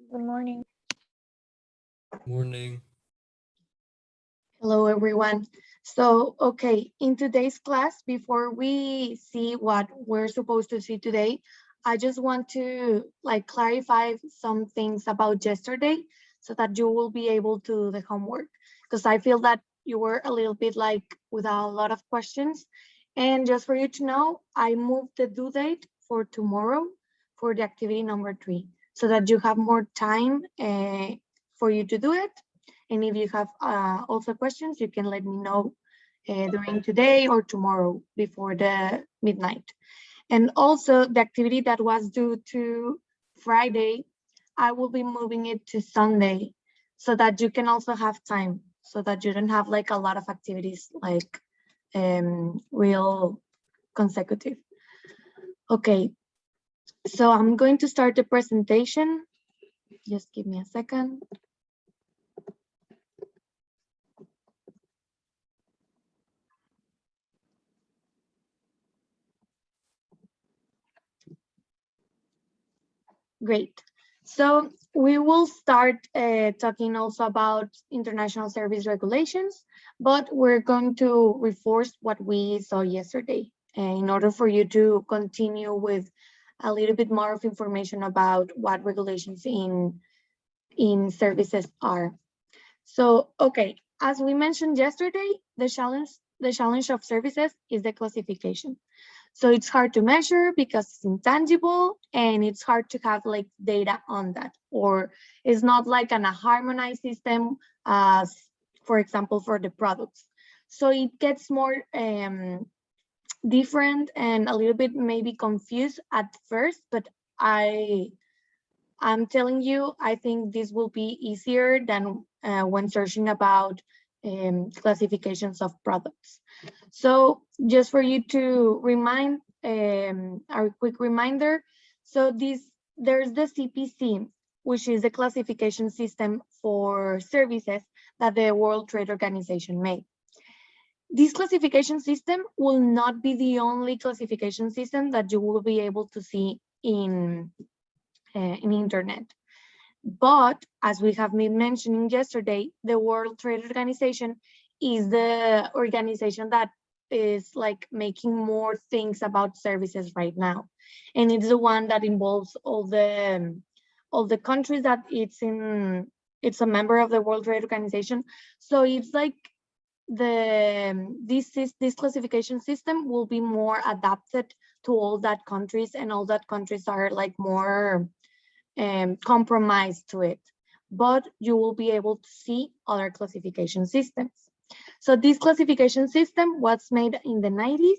Good morning. Morning. Hello, everyone. So, okay, in today's class, before we see what we're supposed to see today, I just want to clarify some things about yesterday so that you will be able to do the homework. Because I feel that you were a little bit with a lot of questions. And just for you to know, I moved the due date for tomorrow for the activity number 3 so that you have more time for you to do it. And if you have also questions, you can let me know during today or tomorrow before the midnight. And also the activity that was due to Friday, I will be moving it to Sunday so that you can also have time, so that you don't have a lot of activities real consecutive. Okay, so I'm going to start the presentation. Just give me a second. Great. So we will start talking also about international service regulations, but we're going to reinforce what we saw yesterday in order for you to continue with a little bit more of information about what regulations in services are. So, okay, as we mentioned yesterday, the challenge of services is the classification. So it's hard to measure because it's intangible and it's hard to have data on that, or it's not a harmonized system as, for example, for the products. So it gets more different and a little bit maybe confused at first, but I'm telling you, I think this will be easier than when searching about classifications of products. So just for you to remind, a quick reminder, so there's the CPC, which is the classification system for services that the World Trade Organization made. This classification system will not be the only classification system that you will be able to see in internet. But as we have been mentioning yesterday, the World Trade Organization is the organization that is making more things about services right now. And it's the one that involves all the countries that it's a member of the World Trade Organization. So it's this classification system will be more adapted to all that countries, and all that countries are more compromised to it, but you will be able to see other classification systems. So this classification system was made in the 90s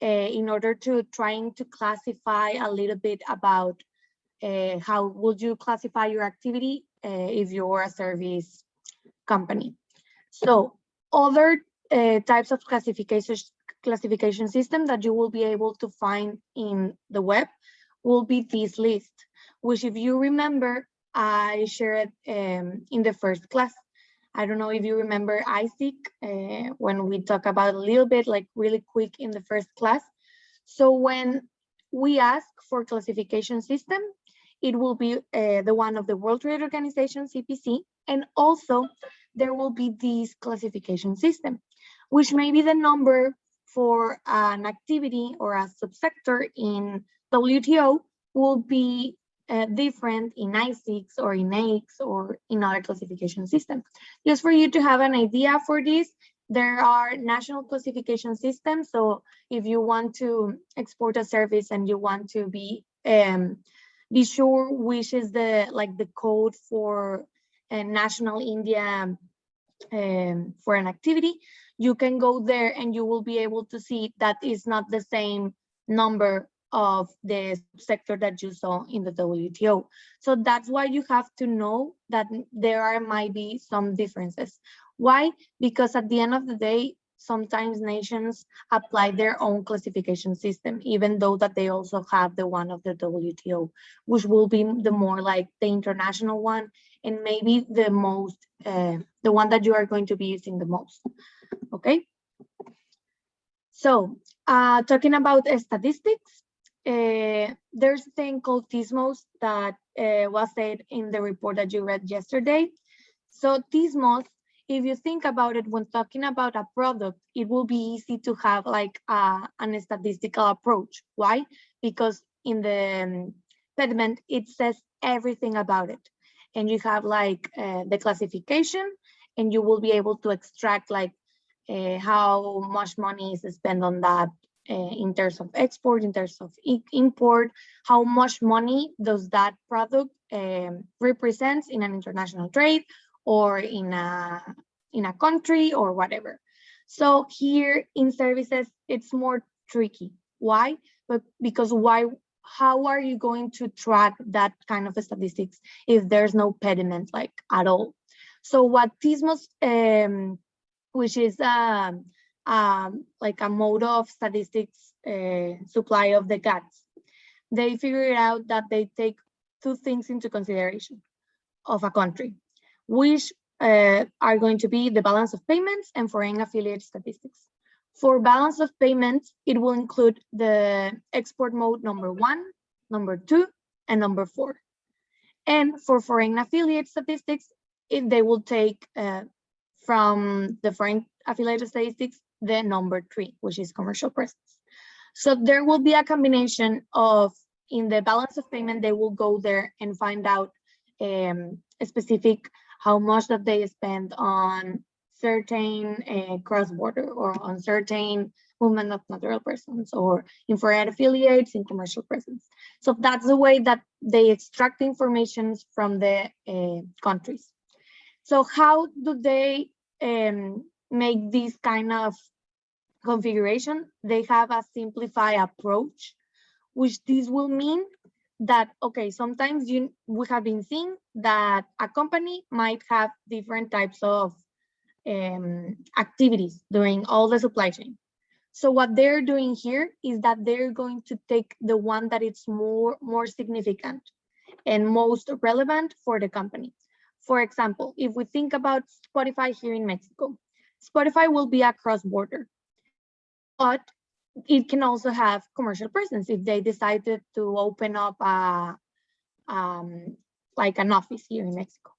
in order to trying to classify a little bit about how would you classify your activity if you're a service company. So other types of classification system that you will be able to find in the web will be this list, which, if you remember, I shared in the first class. I don't know if you remember ISIC when we talk about a little bit, really quick in the first class. So when we ask for classification system, it will be the one of the World Trade Organization, CPC, and also there will be this classification system, which may be the number for an activity or a subsector in WTO will be different in ISIC or in AIX or in other classification systems. Just for you to have an idea for this, there are national classification systems. So if you want to export a service and you want to be sure which is the code for national India for an activity, you can go there and you will be able to see that is not the same number of the sector that you saw in the WTO. So that's why you have to know that might be some differences. Why? Because at the end of the day, sometimes nations apply their own classification system, even though that they also have the one of the WTO, which will be the more the international one, and maybe the most, the one that you are going to be using the most, okay? So talking about statistics, there's a thing called TISMOS that was said in the report that you read yesterday. So TISMOS, if you think about it, when talking about a product, it will be easy to have like a statistical approach. Why? Because in the pediment, it says everything about it. And you have like the classification, and you will be able to extract like how much money is spent on that in terms of export, in terms of import, how much money does that product represents in an international trade or in a country or whatever. So here in services, it's more tricky. Why? But because how are you going to track that kind of statistics if there's no pediment like at all? So what TISMOS, which is like a mode of statistics supply of the GATS, they figured out that they take two things into consideration of a country, which are going to be the balance of payments and foreign affiliate statistics. For balance of payments, it will include the export mode number 1, number 2, and number 4. And for foreign affiliate statistics, they will take from the foreign affiliate statistics, the number 3, which is commercial presence. So there will be a combination of, in the balance of payment, they will go there and find out specific how much that they spend on certain cross-border or on certain movement of natural persons or in foreign affiliates in commercial presence. So that's the way that they extract information from the countries. So how do they make this kind of configuration? They have a simplified approach, which this will mean that, okay, sometimes we have been seeing that a company might have different types of activities during all the supply chain. So what they're doing here is that they're going to take the one that is more significant and most relevant for the company. For example, if we think about Spotify here in Mexico, Spotify will be a cross-border, but it can also have commercial presence if they decided to open up like an office here in Mexico.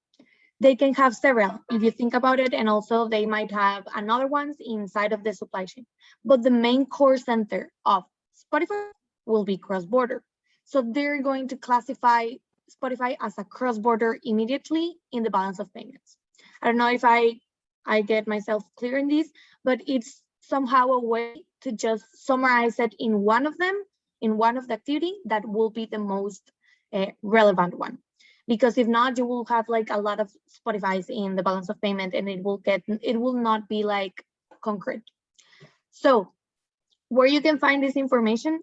They can have several, if you think about it, and also they might have another ones inside of the supply chain. But the main core center of Spotify will be cross-border. So they're going to classify Spotify as a cross-border immediately in the balance of payments. I don't know if I get myself clear in this, but it's somehow a way to just summarize it in one of them, in one of the activity that will be the most relevant one. Because if not, you will have like a lot of Spotify's in the balance of payment and it will not be like concrete. So where you can find this information,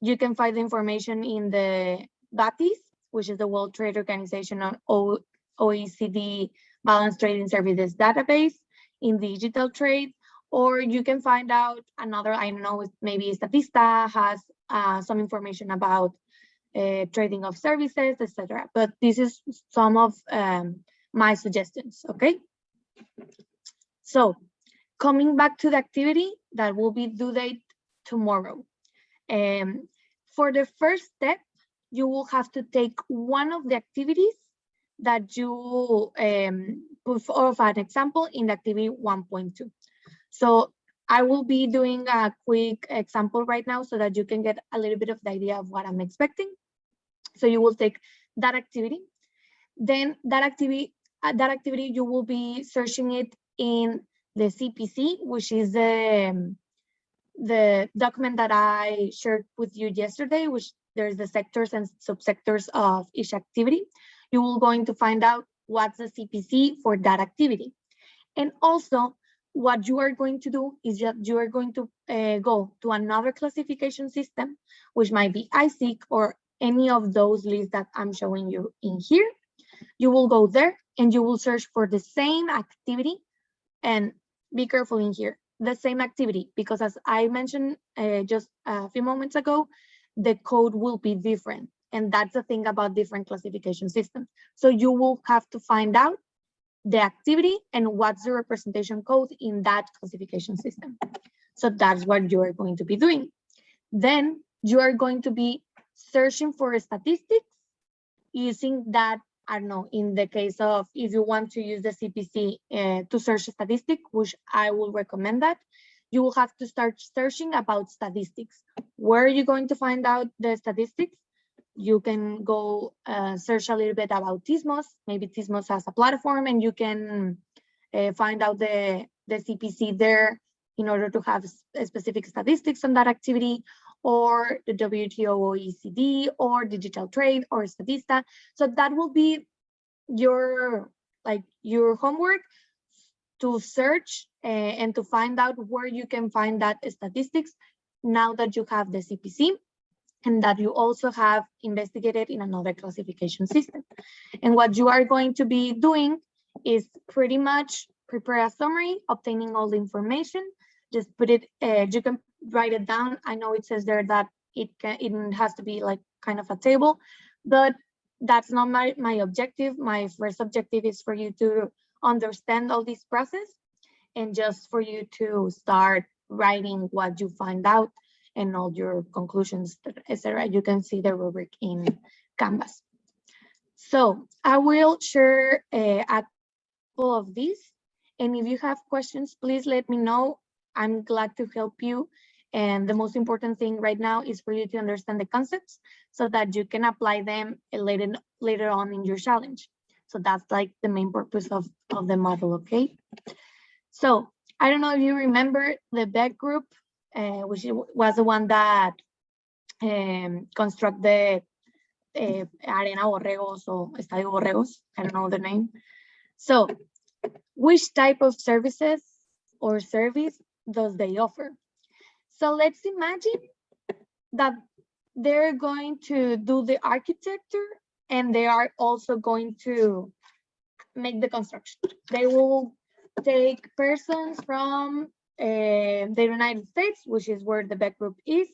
you can find the information in the BATIS, which is the World Trade Organization on OECD Balanced Trading Services database, in digital trade, or you can find out another, I don't know, maybe Statista has some information about trading of services, etc. But this is some of my suggestions, okay? So coming back to the activity that will be due date tomorrow. For the first step, you will have to take one of the activities that you put forth an example in activity 1.2. So I will be doing a quick example right now so that you can get a little bit of the idea of what I'm expecting. So you will take that activity. Then that activity you will be searching it in the CPC, which is the document that I shared with you yesterday, which there's the sectors and subsectors of each activity. You will going to find out what's the CPC for that activity. And also what you are going to do is that you are going to go to another classification system, which might be ISIC or any of those lists that I'm showing you in here. You will go there and you will search for the same activity, and be careful in here, the same activity, because as I mentioned just a few moments ago, the code will be different. And that's the thing about different classification systems. So you will have to find out the activity and what's the representation code in that classification system. So that's what you are going to be doing. Then you are going to be searching for statistics using that, I don't know, in the case of if you want to use the CPC to search a statistic, which I will recommend that, you will have to start searching about statistics. Where are you going to find out the statistics? You can go search a little bit about Tismos. Maybe Tismos has a platform and you can find out the CPC there in order to have specific statistics on that activity, or the WTO OECD or Digital Trade or Statista. So that will be your homework to search and to find out where you can find that statistics now that you have the CPC and that you also have investigated in another classification system. And what you are going to be doing is pretty much prepare a summary, obtaining all the information, just put it, you can write it down. I know it says there that it has to be like kind of a table, but that's not my objective. My first objective is for you to understand all this process and just for you to start writing what you find out and all your conclusions, etc. You can see the rubric in Canvas. So I will share a couple of these, and if you have questions, please let me know. I'm glad to help you. And the most important thing right now is for you to understand the concepts so that you can apply them later on in your challenge. So that's like the main purpose of the model, okay? So I don't know if you remember the Beck group, which was the one that construct the Arena Borregos or Estadio Borregos, I don't know the name. So which type of services or service does they offer? So let's imagine that they're going to do the architecture and they are also going to make the construction. They will take persons from the United States, which is where the Beck group is,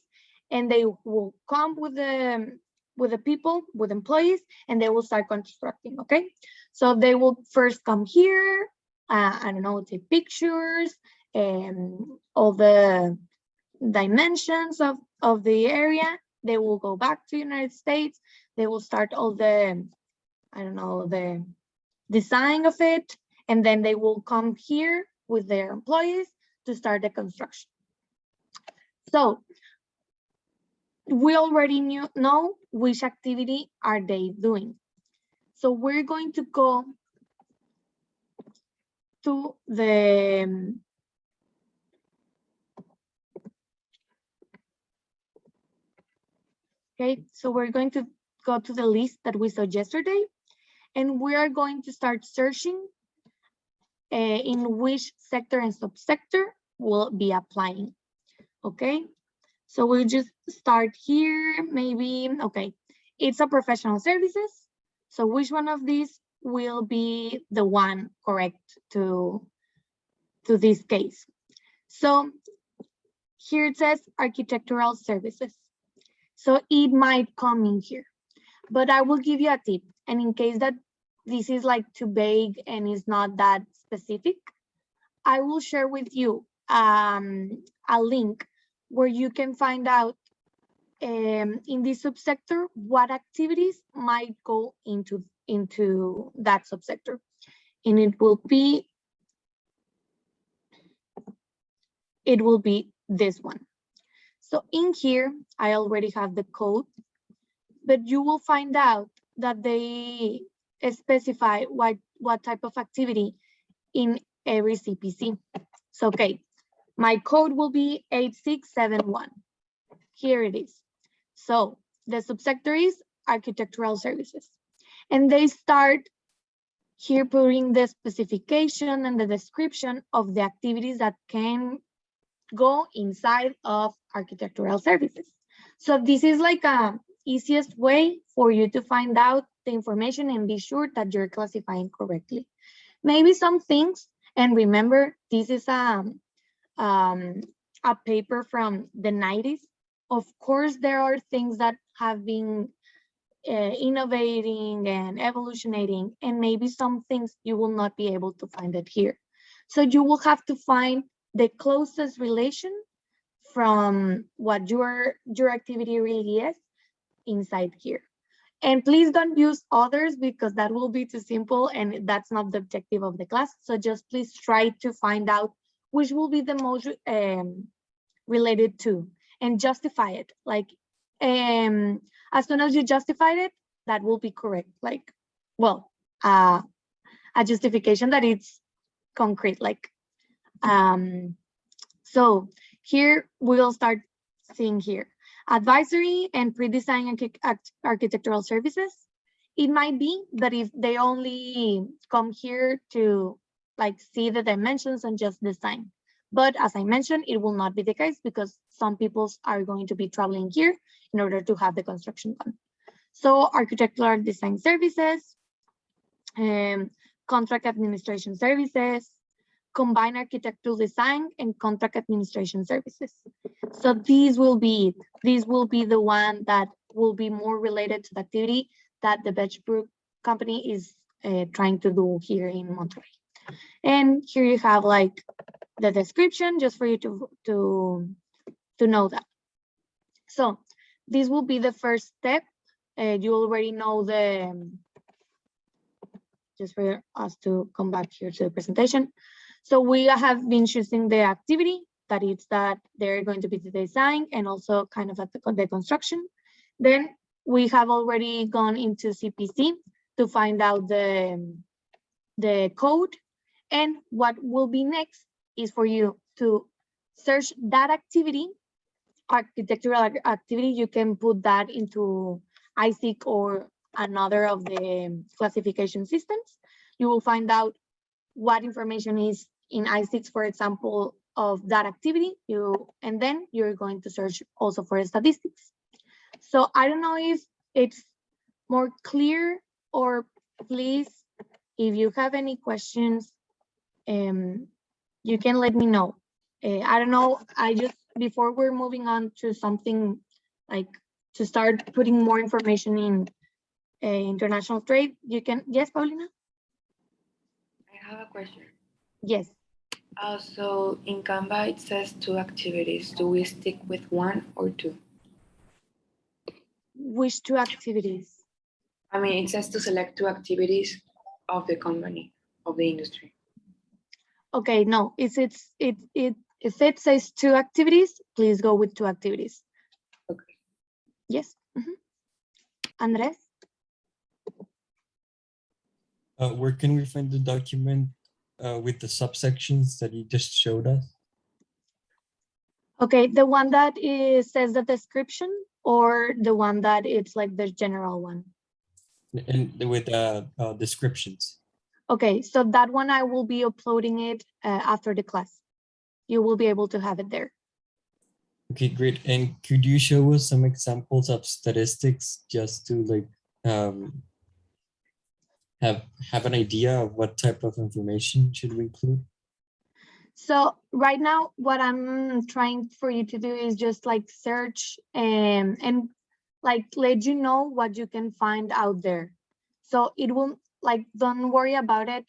and they will come with the people, with employees, and they will start constructing, okay? So they will first come here, I don't know, take pictures and all the dimensions of the area. They will go back to the United States. They will start all the, I don't know, the design of it, and then they will come here with their employees to start the construction. So we already know which activity are they doing. So we're going to go to the okay, so we're going to go to the list that we saw yesterday, and we are going to start searching in which sector and subsector will be applying, okay? So we'll just start here, maybe, okay, it's a professional services. So which one of these will be the one correct to this case? So here it says architectural services. So it might come in here, but I will give you a tip. And in case that this is like too vague and is not that specific, I will share with you a link where you can find out in this subsector what activities might go into that subsector. And it will be this one. So in here, I already have the code, but you will find out that they specify what type of activity in every CPC. So, okay, my code will be 8671. Here it is. So the subsector is architectural services. And they start here putting the specification and the description of the activities that can go inside of architectural services. So this is like a easiest way for you to find out the information and be sure that you're classifying correctly. Maybe some things, and remember, this is a paper from the 90s. Of course, there are things that have been innovating and evolutionating, and maybe some things you will not be able to find it here. So you will have to find the closest relation from what your activity really is inside here. And please don't use others because that will be too simple and that's not the objective of the class. So just please try to find out which will be the most related to and justify it. Like as soon as you justify it, that will be correct. Like, well, a justification that it's concrete. Like, so here we'll start seeing here. Advisory and pre-design architectural services. It might be that if they only come here to like see the dimensions and just design. But as I mentioned, it will not be the case because some people are going to be traveling here in order to have the construction done. So architectural design services, contract administration services, combined architectural design and contract administration services. So these will be the one that will be more related to the activity that the Beachbrook company is trying to do here in Monterrey. And here you have like the description just for you to know that. So this will be the first step. You already know just for us to come back here to the presentation. So we have been choosing the activity that is that they're going to be the design and also kind of at the construction. Then we have already gone into CPC to find out the code. And what will be next is for you to search that activity, architectural activity. You can put that into ISIC or another of the classification systems. You will find out what information is in ISIC, for example, of that activity, and then you're going to search also for statistics. So I don't know if it's more clear, or please, if you have any questions, you can let me know. I don't know, before we're moving on to something like to start putting more information in international trade, you can, yes, Paulina? I have a question. Yes. So in Canva, it says 2 activities. Do we stick with 1 or 2? Which 2 activities? I mean, it says to select 2 activities of the company, of the industry. Okay, no, if it says 2 activities, please go with 2 activities. Okay. Yes. Andres? Where can we find the document with the subsections that you just showed us? Okay, the one that says the description, or the one that it's like the general one? And with descriptions. Okay, so that one I will be uploading it after the class. You will be able to have it there. Okay, great. And could you show us some examples of statistics just to like have an idea of what type of information should we include? So right now, what I'm trying for you to do is just like search and like let you know what you can find out there. So it will, like, don't worry about it.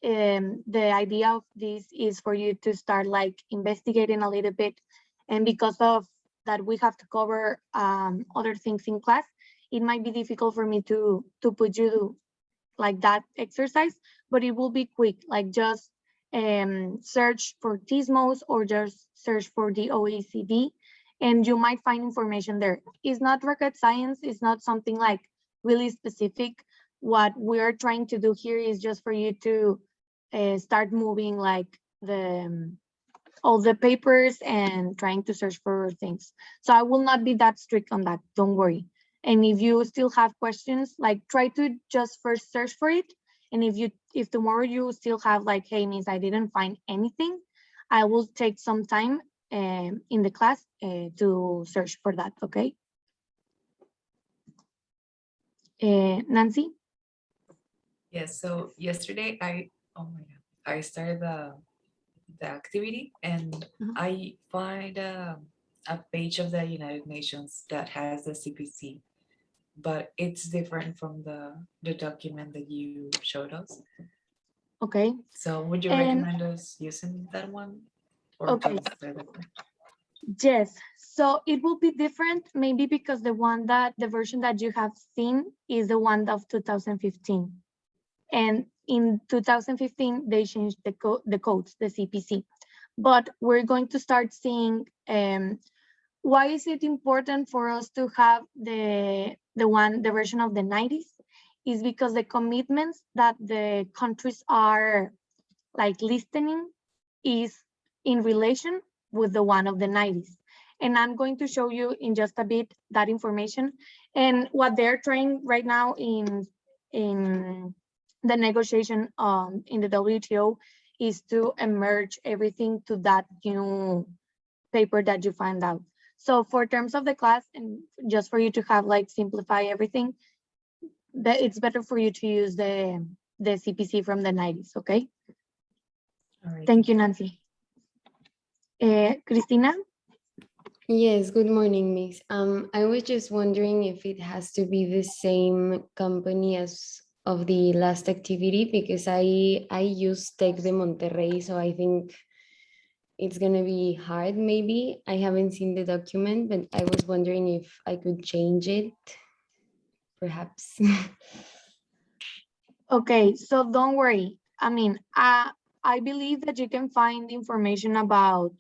The idea of this is for you to start like investigating a little bit. And because of that, we have to cover other things in class. It might be difficult for me to put you like that exercise, but it will be quick. Like just search for TISMOS or just search for the OECD, and you might find information there. It's not rocket science. It's not something like really specific. What we're trying to do here is just for you to start moving like all the papers and trying to search for things. So I will not be that strict on that. Don't worry. And if you still have questions, like try to just first search for it. And if tomorrow you still have like, hey, Miss, I didn't find anything, I will take some time in the class to search for that, okay? Nancy? Yes, so yesterday I started the activity, and I find a page of the United Nations that has the CPC, but it's different from the document that you showed us. Okay. So would you recommend us using that one? Or okay. Yes, so it will be different, maybe because the version that you have seen is the one of 2015. And in 2015, they changed the codes, the CPC. But we're going to start seeing why is it important for us to have the version of the 90s is because the commitments that the countries are like listening is in relation with the one of the 90s. And I'm going to show you in just a bit that information and what they're trying right now in the negotiation in the WTO is to emerge everything to that new paper that you find out. So for terms of the class and just for you to have like simplify everything, that it's better for you to use the CPC from the 90s, okay? All right. Thank you, Nancy. Cristina? Yes, good morning, Miss. I was just wondering if it has to be the same company as of the last activity because I use Tec de Monterrey, so I think it's gonna be hard maybe. I haven't seen the document, but I was wondering if I could change it, perhaps. Okay, so don't worry. I mean, I believe that you can find information about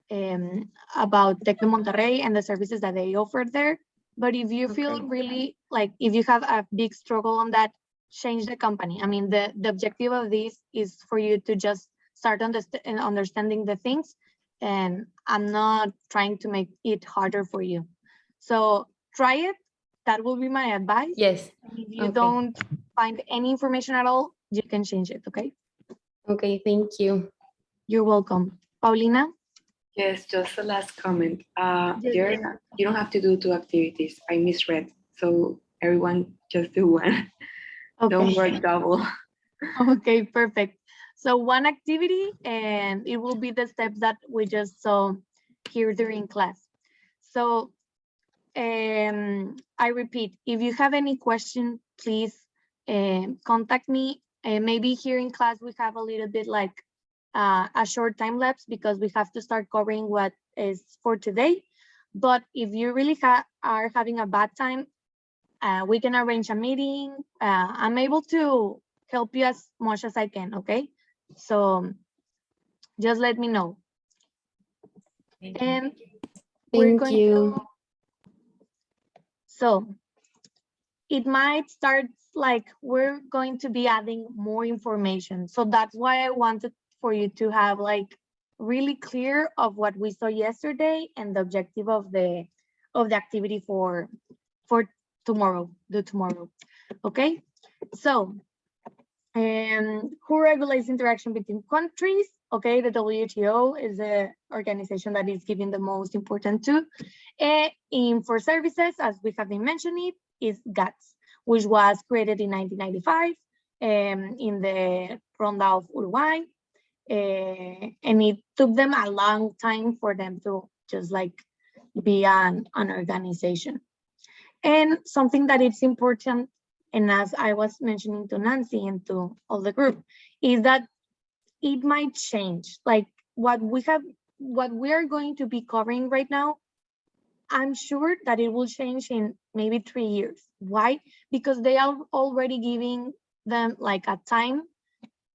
Tec de Monterrey and the services that they offer there. But if you feel Okay. really like if you have a big struggle on that, change the company. I mean, the objective of this is for you to just start understanding the things. And I'm not trying to make it harder for you. So try it. That will be my advice. Yes. If you Okay. don't find any information at all, you can change it, okay? Okay, thank you. You're welcome. Paulina? Yes, just a last comment. Yes, You don't have to do 2 activities. I misread. So everyone just do one. Don't Okay. work double. Okay, perfect. So one activity and it will be the steps that we just saw here during class. So I repeat, if you have any question, please contact me. Maybe here in class we have a little bit like a short time lapse because we have to start covering what is for today. But if you really are having a bad time, we can arrange a meeting. I'm able to help you as much as I can, okay? So just let me know. Thank you. And we're Thank going you. to, so it might start like we're going to be adding more information. So that's why I wanted for you to have like really clear of what we saw yesterday and the objective of the activity for tomorrow, okay? So who regulates interaction between countries? Okay, the WTO is the organization that is giving the most important to. For services, as we have been mentioning, is GATS, which was created in 1995 in the Ronda of Uruguay. And it took them a long time for them to just like be an organization. And something that is important, and as I was mentioning to Nancy and to all the group, is that it might change. Like what we are going to be covering right now, I'm sure that it will change in maybe 3 years. Why? Because they are already giving them like a time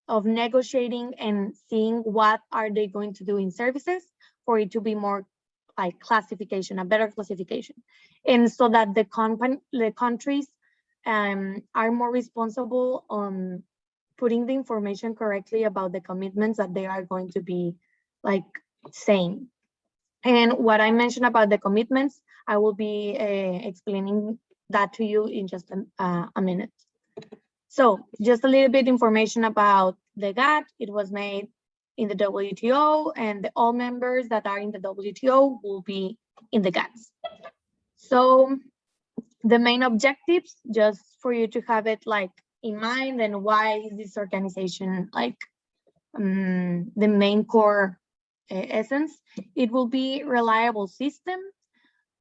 of negotiating and seeing what are they going to do in services for it to be more like classification, a better classification. And so that the countries are more responsible on putting the information correctly about the commitments that they are going to be like saying. And what I mentioned about the commitments, I will be explaining that to you in just a minute. So just a little bit information about the GATT. It was made in the WTO, and all members that are in the WTO will be in the GATS. So the main objectives, just for you to have it like in mind, and why is this organization like the main core essence, it will be reliable system.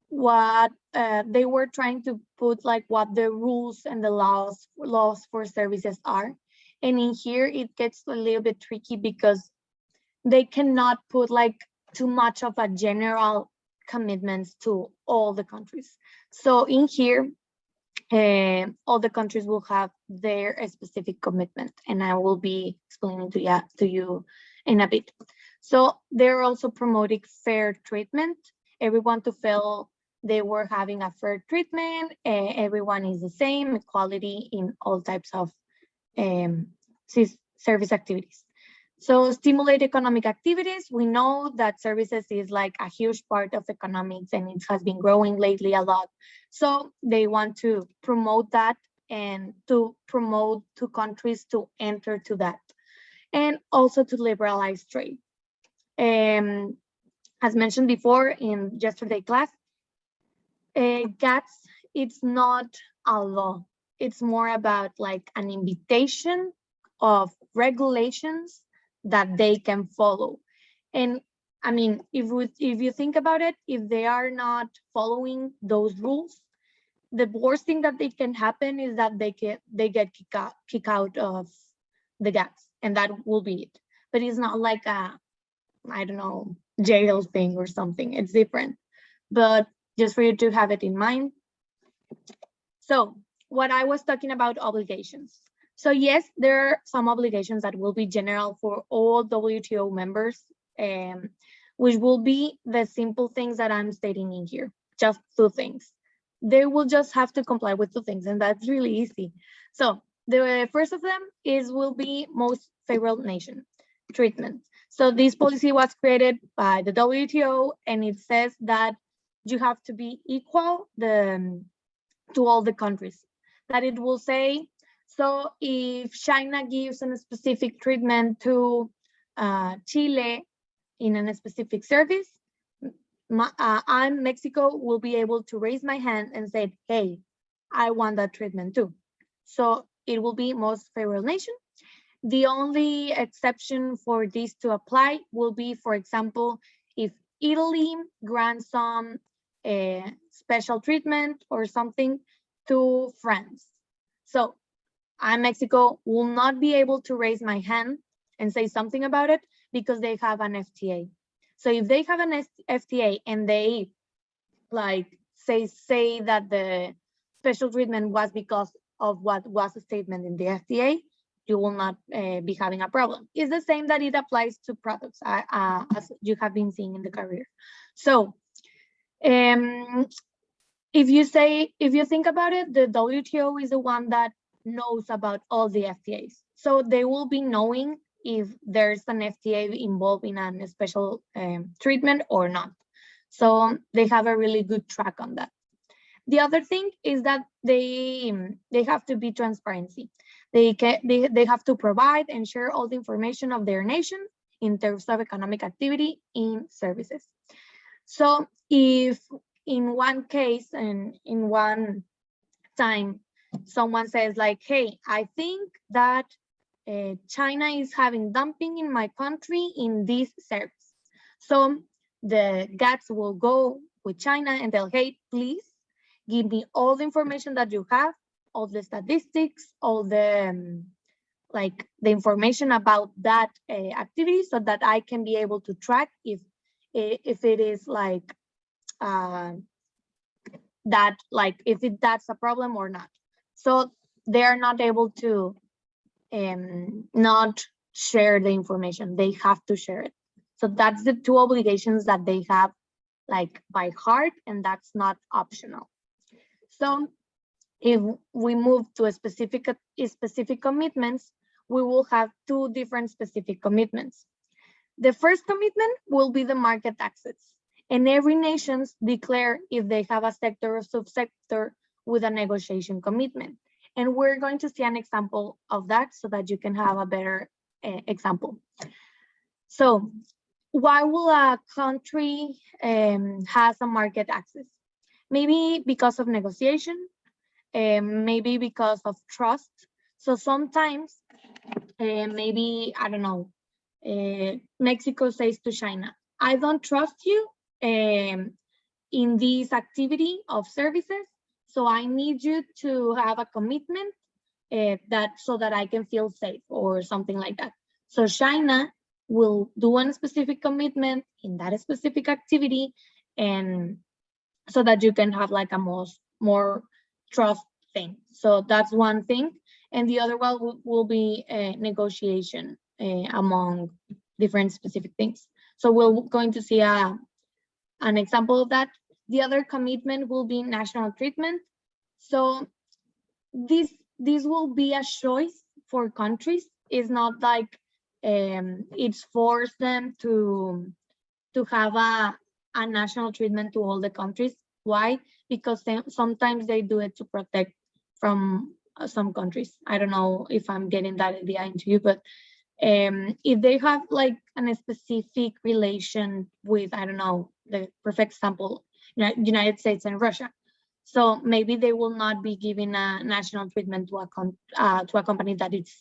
What they were trying to put like what the rules and the laws for services are. And in here, it gets a little bit tricky because they cannot put like too much of a general commitments to all the countries. So in here, all the countries will have their specific commitment, and I will be explaining to you in a bit. So they're also promoting fair treatment, everyone to feel they were having a fair treatment, everyone is the same, equality in all types of service activities. So stimulate economic activities. We know that services is like a huge part of economics and it has been growing lately a lot. So they want to promote that and to promote to countries to enter to that. And also to liberalize trade. As mentioned before in yesterday class, GATS, it's not a law. It's more about like an invitation of regulations that they can follow. And I mean, if you think about it, if they are not following those rules, the worst thing that they can happen is that they get kicked out of the GATS, and that will be it. But it's not like a, I don't know, jail thing or something. It's different. But just for you to have it in mind. So what I was talking about, obligations. So yes, there are some obligations that will be general for all WTO members, which will be the simple things that I'm stating in here, just 2 things. They will just have to comply with 2 things, and that's really easy. So the first of them will be most favored nation treatment. So this policy was created by the WTO, and it says that you have to be equal to all the countries. That it will say, so if China gives a specific treatment to Chile in a specific service, Mexico will be able to raise my hand and say, hey, I want that treatment too. So it will be most favored nation. The only exception for this to apply will be, for example, if Italy grants some special treatment or something to France. So Mexico will not be able to raise my hand and say something about it because they have an FTA. So if they have an FTA and they like say that the special treatment was because of what was a statement in the FTA, you will not be having a problem. It's the same that it applies to products as you have been seeing in the career. So if you think about it, the WTO is the one that knows about all the FTAs. So they will be knowing if there's an FTA involved in a special treatment or not. So they have a really good track on that. The other thing is that they have to be transparency. They have to provide and share all the information of their nation in terms of economic activity in services. So if in one case and in one time, someone says like, hey, I think that China is having dumping in my country in this service. So the GATS will go with China and tell, hey, please give me all the information that you have, all the statistics, all the like the information about that activity, so that I can be able to track if it is like that, like if that's a problem or not. So they are not able to not share the information. They have to share it. So that's the 2 obligations that they have like by heart, and that's not optional. So if we move to a specific commitments, we will have 2 different specific commitments. The first commitment will be the market access, and every nation declare if they have a sector or subsector with a negotiation commitment. And we're going to see an example of that so that you can have a better example. So why will a country has a market access? Maybe because of negotiation, maybe because of trust. So sometimes, maybe, I don't know, Mexico says to China, I don't trust you in this activity of services, so I need you to have a commitment so that I can feel safe or something like that. So China will do a specific commitment in that specific activity, and so that you can have like a more trust thing. So that's one thing. And the other one will be a negotiation among different specific things. So we're going to see an example of that. The other commitment will be national treatment. So this will be a choice for countries. It's not like it's forced them to have a national treatment to all the countries. Why? Because sometimes they do it to protect from some countries. I don't know if I'm getting that idea into you, but if they have like a specific relation with, I don't know, the perfect example, United States and Russia. So maybe they will not be giving a national treatment to a company that is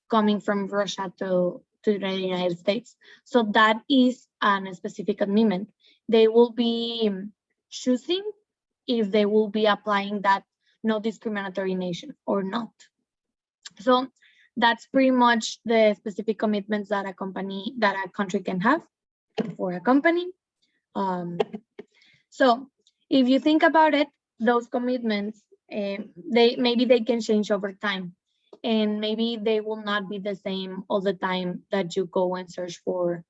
coming from Russia to the United States. So that is a specific amendment. They will be choosing if they will be applying that no discriminatory nation or not. So that's pretty much the specific commitments that a country can have for a company. So if you think about it, those commitments, maybe they can change over time, and maybe they will not be the same all the time that you go and search for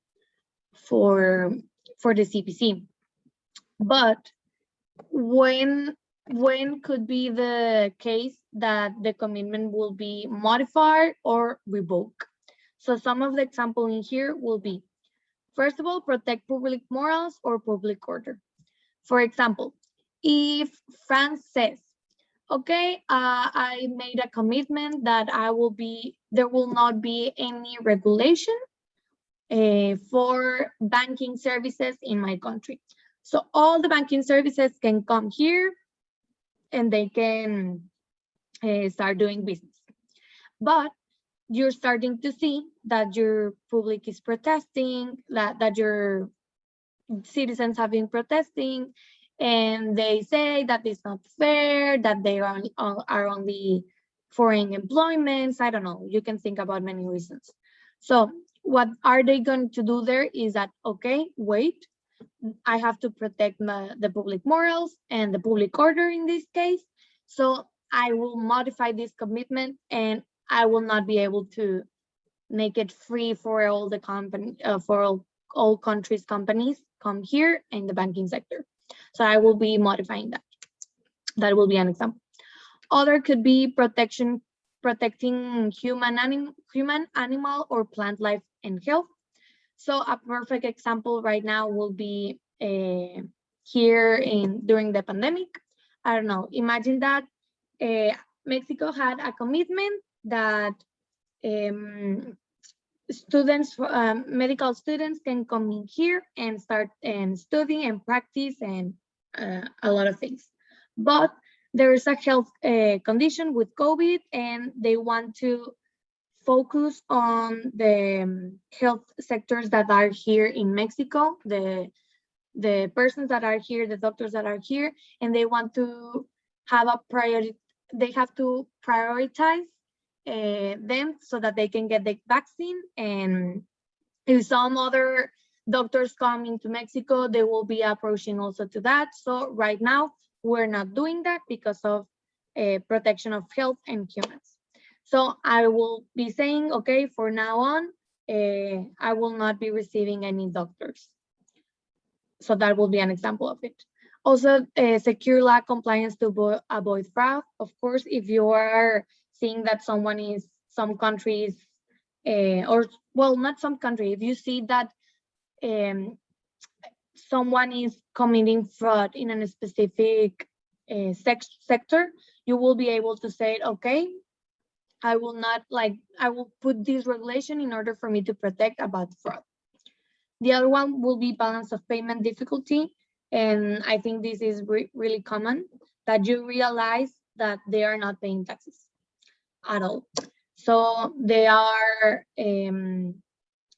the CPC. But when could be the case that the commitment will be modified or revoked? So some of the example in here will be, first of all, protect public morals or public order. For example, if France says, okay, I made a commitment that there will not be any regulation for banking services in my country. So all the banking services can come here and they can start doing business. But you're starting to see that your public is protesting, that your citizens have been protesting, and they say that it's not fair, that they are only foreign employments. I don't know, you can think about many reasons. So what are they going to do there is that, okay, wait, I have to protect the public morals and the public order in this case. So I will modify this commitment and I will not be able to make it free for all the company, for all countries' companies come here in the banking sector. So I will be modifying that. That will be an example. Other could be protecting human, animal, or plant life and health. So a perfect example right now will be here during the pandemic. I don't know, imagine that Mexico had a commitment that students, medical students can come in here and start and study and practice and a lot of things. But there is a health condition with COVID and they want to focus on the health sectors that are here in Mexico, the persons that are here, the doctors that are here, and they want to have a priority. They have to prioritize them so that they can get the vaccine. And if some other doctors come into Mexico, they will be approaching also to that. So right now, we're not doing that because of protection of health and humans. So I will be saying, okay, for now on, I will not be receiving any doctors. So that will be an example of it. Also, secure law compliance to avoid fraud. Of course, if you are seeing that someone is some countries, or well, not some country, if you see that someone is committing fraud in a specific sector, you will be able to say, okay, I will put this regulation in order for me to protect about fraud. The other one will be balance of payment difficulty. And I think this is really common, that you realize that they are not paying taxes at all. So they are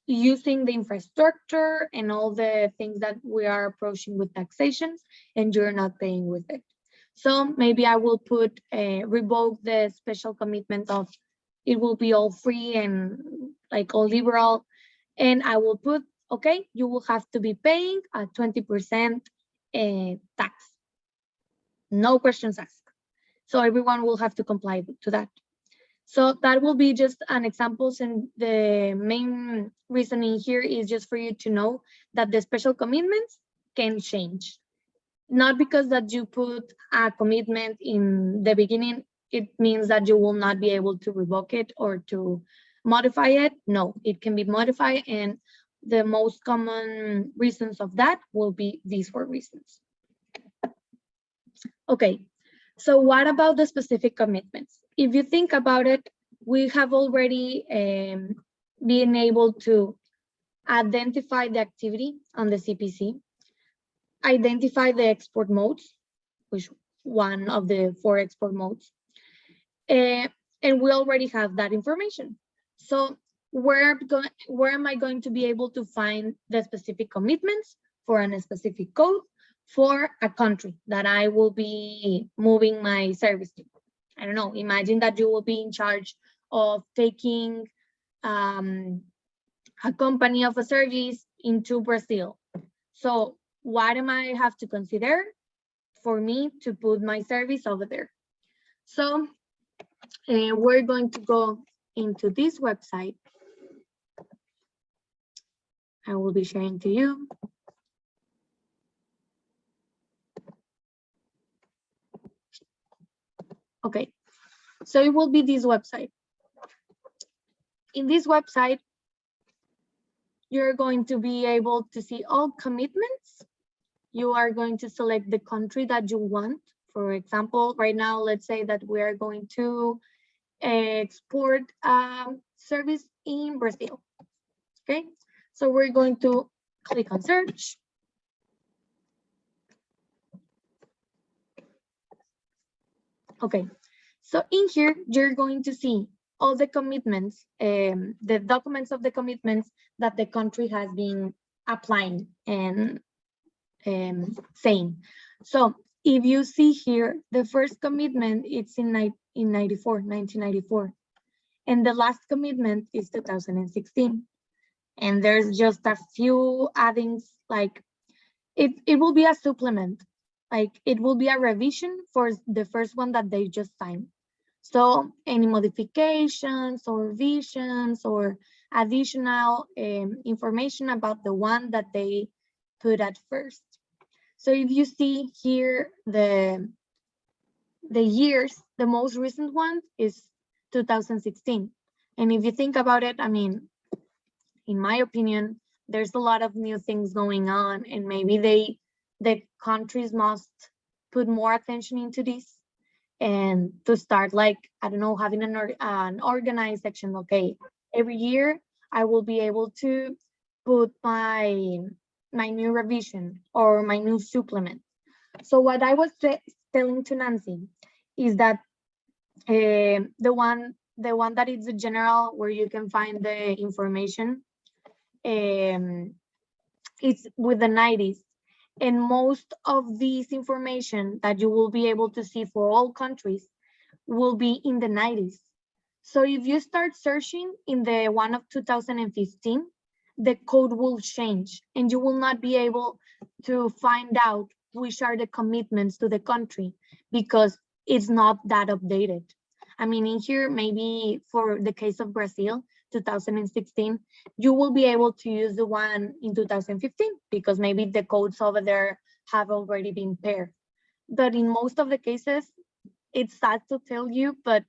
using the infrastructure and all the things that we are approaching with taxation, and you're not paying with it. So maybe I will revoke the special commitment of it will be all free and like all liberal. And I will put, okay, you will have to be paying a 20% tax. No questions asked. So everyone will have to comply to that. So that will be just an example, and the main reasoning here is just for you to know that the special commitments can change. Not because that you put a commitment in the beginning, it means that you will not be able to revoke it or to modify it. No, it can be modified, and the most common reasons of that will be these 4 reasons. Okay, so what about the specific commitments? If you think about it, we have already been able to identify the activity on the CPC, identify the export modes, which one of the 4 export modes, and we already have that information. So where am I going to be able to find the specific commitments for a specific code for a country that I will be moving my service to? I don't know, imagine that you will be in charge of taking a company of a service into Brazil. So what am I have to consider for me to put my service over there? So we're going to go into this website. I will be sharing to you. Okay, so it will be this website. In this website, you're going to be able to see all commitments. You are going to select the country that you want. For example, right now, let's say that we are going to export service in Brazil. Okay, so we're going to click on search. Okay, so in here, you're going to see all the commitments, the documents of the commitments that the country has been applying and saying. So if you see here, the first commitment, it's in 1994, and the last commitment is 2016. And there's just a few addings, like it will be a supplement, like it will be a revision for the first one that they just signed. So any modifications or revisions or additional information about the one that they put at first. So if you see here the years, the most recent one is 2016. And if you think about it, I mean, in my opinion, there's a lot of new things going on, and maybe the countries must put more attention into this and to start, like, I don't know, having an organized section. Okay, every year I will be able to put my new revision or my new supplement. So what I was telling to Nancy is that the one that is the general, where you can find the information, it's with the 90s, and most of this information that you will be able to see for all countries will be in the 90s. So if you start searching in the one of 2015, the code will change, and you will not be able to find out which are the commitments to the country because it's not that updated. I mean, in here, maybe for the case of Brazil, 2016, you will be able to use the one in 2015 because maybe the codes over there have already been paired. But in most of the cases, it's sad to tell you, but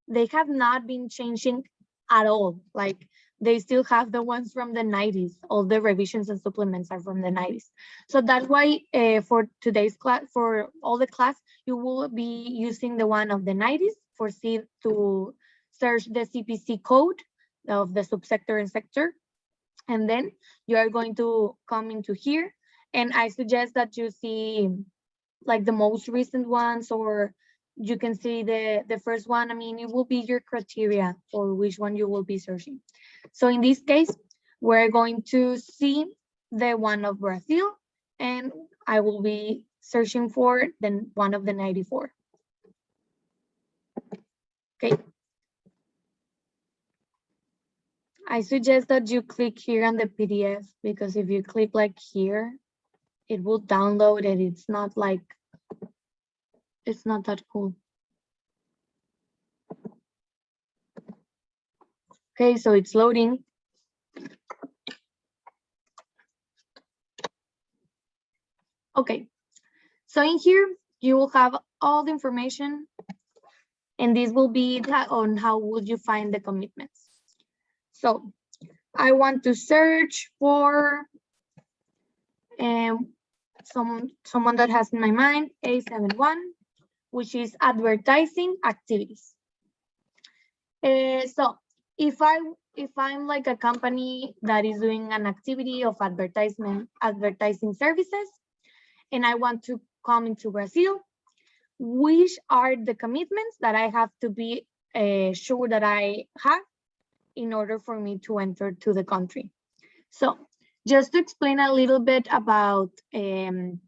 they have not been changing at all. Like, they still have the ones from the 90s. All the revisions and supplements are from the 90s. So that's why for today's class, for all the class, you will be using the one of the 90s for to search the CPC code of the subsector and sector. And then you are going to come into here. And I suggest that you see like the most recent ones, or you can see the first one. I mean, it will be your criteria for which one you will be searching. So in this case, we're going to see the one of Brazil, and I will be searching for the one of the 94. Okay. I suggest that you click here on the PDF, because if you click like here, it will download and it's not that cool. Okay, so it's loading. Okay, so in here, you will have all the information, and this will be on how would you find the commitments. So I want to search for someone that has in my mind A71, which is advertising activities. So if I'm like a company that is doing an activity of advertising services, and I want to come into Brazil, which are the commitments that I have to be sure that I have in order for me to enter to the country? So just to explain a little bit about the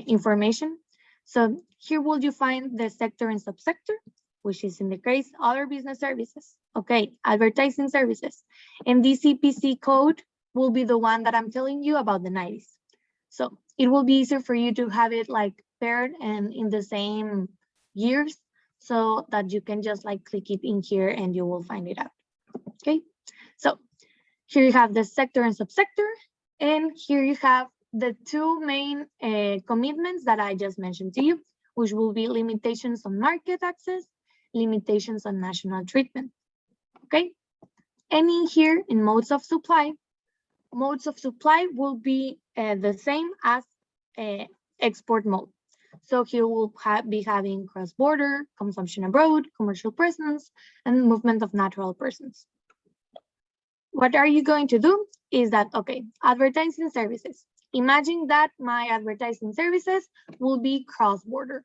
information. So here will you find the sector and subsector, which is in the case other business services. Okay, advertising services. And this CPC code will be the one that I'm telling you about the 90s. So it will be easier for you to have it like paired and in the same years, so that you can just like click it in here and you will find it out. Okay, so here you have the sector and subsector, and here you have the two main commitments that I just mentioned to you, which will be limitations on market access, limitations on national treatment. Okay, and in here in modes of supply will be the same as export mode. So here we'll be having cross-border, consumption abroad, commercial presence, and movement of natural persons. What are you going to do is that, okay, advertising services. Imagine that my advertising services will be cross-border.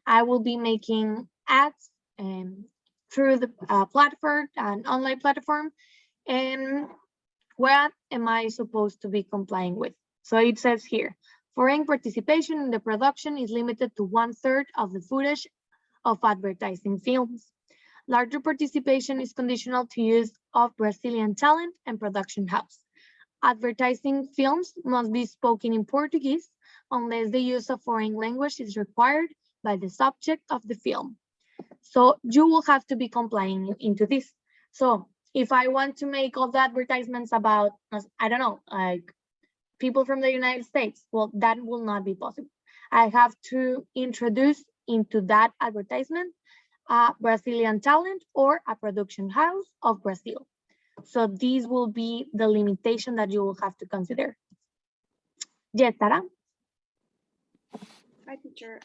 I will be making ads through the platform, an online platform, and what am I supposed to be complying with? So it says here, foreign participation in the production is limited to 1/3 of the footage of advertising films. Larger participation is conditional to use of Brazilian talent and production house. Advertising films must be spoken in Portuguese unless the use of foreign language is required by the subject of the film. So you will have to be complying into this. So if I want to make all the advertisements about, I don't know, like people from the United States, well, that will not be possible. I have to introduce into that advertisement a Brazilian talent or a production house of Brazil. So these will be the limitation that you will have to consider. Yes, Tara? Hi, teacher.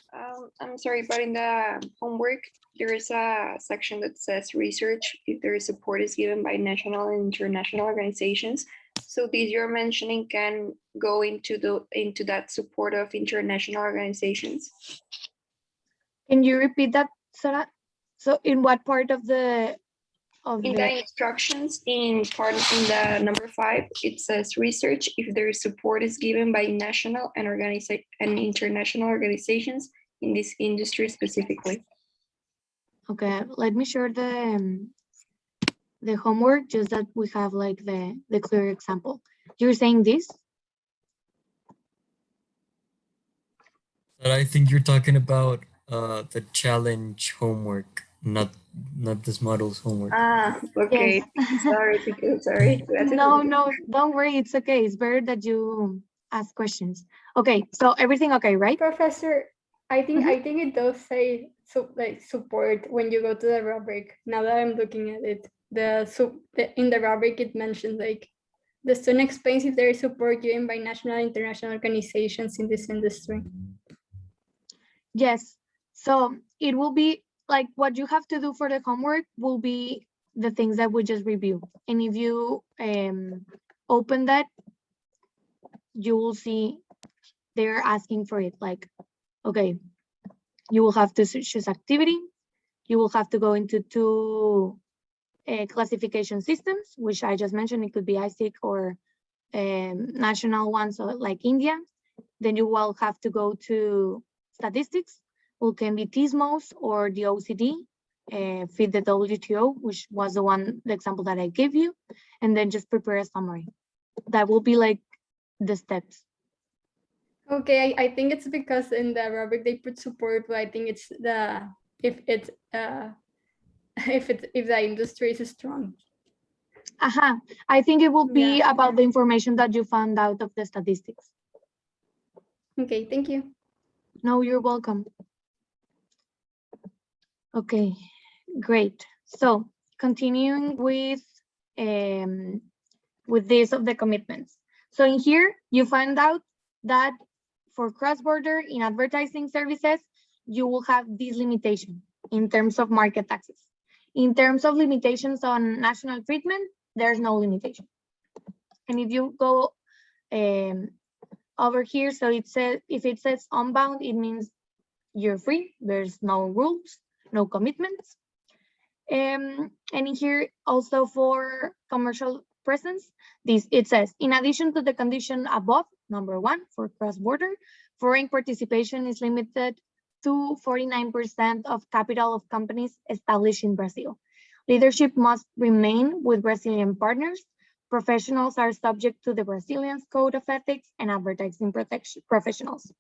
I'm sorry, but in the homework, there is a section that says research if there is support is given by national and international organizations. So these you're mentioning can go into that support of international organizations. Can you repeat that, Sarah? So in what part of the in the instructions in the number 5, it says research if there is support is given by national and international organizations in this industry specifically. Okay, let me share the homework, just that we have like the clear example. You're saying this? But I think you're talking about the challenge homework, not this model's homework. Ah, okay. Yes. Sorry. No, don't worry. It's okay. It's better that you ask questions. Okay, so everything okay, right? Professor, I think it does say like support when you go to the rubric. Now that I'm looking at it, in the rubric it mentions like the student explains if there is support given by national and international organizations in this industry. Yes. So it will be like what you have to do for the homework will be the things that we just reviewed. And if you open that, you will see they're asking for it. Like, okay, you will have to choose activity. You will have to go into 2 classification systems, which I just mentioned. It could be ISIC or national ones, so like India. Then you will have to go to statistics, who can be TISMOS or the OECD. fit the WTO, which was the example that I gave you, and then just prepare a summary. That will be like the steps. Okay, I think it's because in the rubric they put support, but I think it's the if it's if the industry is strong. I think it will be about the information that you found out of the statistics. Okay, thank you. No, you're welcome. Okay, great. So continuing with this of the commitments. So in here, you find out that for cross-border in advertising services, you will have this limitation in terms of market access. In terms of limitations on national treatment, there's no limitation. And if you go over here, so it says, if it says unbound, it means you're free. There's no rules, no commitments. And in here also for commercial presence, it says, in addition to the condition above, number 1 for cross-border, foreign participation is limited to 49% of capital of companies established in Brazil. Leadership must remain with Brazilian partners. Professionals are subject to the Brazilian Code of Ethics and advertising protection professionals.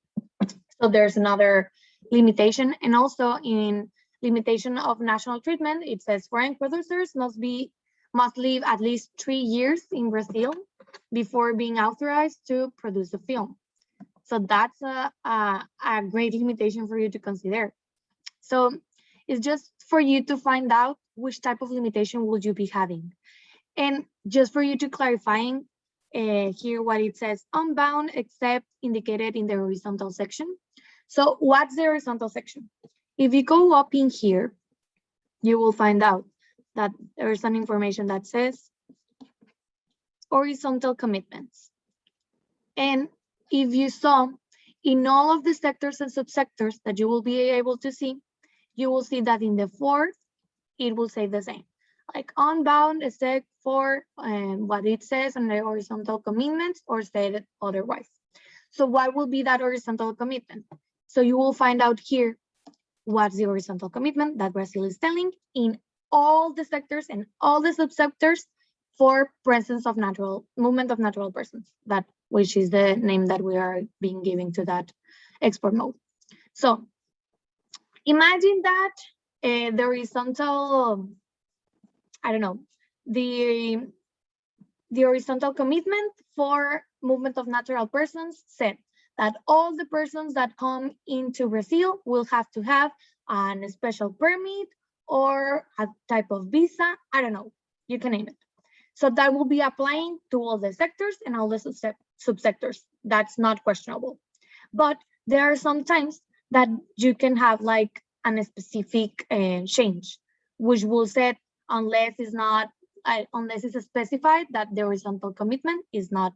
So there's another limitation. And also in limitation of national treatment, it says foreign producers must live at least 3 years in Brazil before being authorized to produce a film. So that's a great limitation for you to consider. So it's just for you to find out which type of limitation would you be having. And just for you to clarifying here what it says, unbound except indicated in the horizontal section. So what's the horizontal section? If you go up in here, you will find out that there is some information that says horizontal commitments. And if you saw in all of the sectors and subsectors that you will be able to see, you will see that in the fourth, it will say the same. Like unbound except for what it says on the horizontal commitments or stated otherwise. So what will be that horizontal commitment? So you will find out here what's the horizontal commitment that Brazil is telling in all the sectors and all the subsectors for presence of movement of natural persons, which is the name that we are being given to that export mode. So imagine that the horizontal, I don't know, the horizontal commitment for movement of natural persons said that all the persons that come into Brazil will have to have a special permit or a type of visa, I don't know, you can name it. So that will be applying to all the sectors and all the subsectors. That's not questionable. But there are some times that you can have like a specific change, which will say unless it's specified that the horizontal commitment is not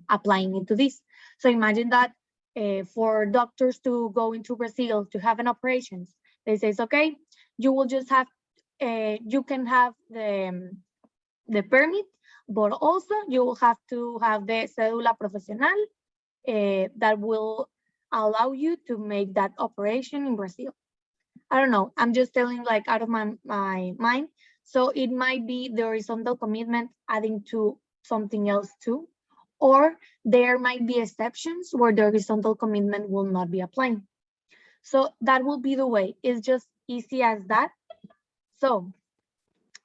applying into this. So imagine that for doctors to go into Brazil to have an operations, they say, okay, you will just have, you can have the permit, but also you will have to have the cédula profesional that will allow you to make that operation in Brazil. I don't know, I'm just telling like out of my mind. So it might be the horizontal commitment adding to something else too, or there might be exceptions where the horizontal commitment will not be applying. So that will be the way. It's just easy as that. So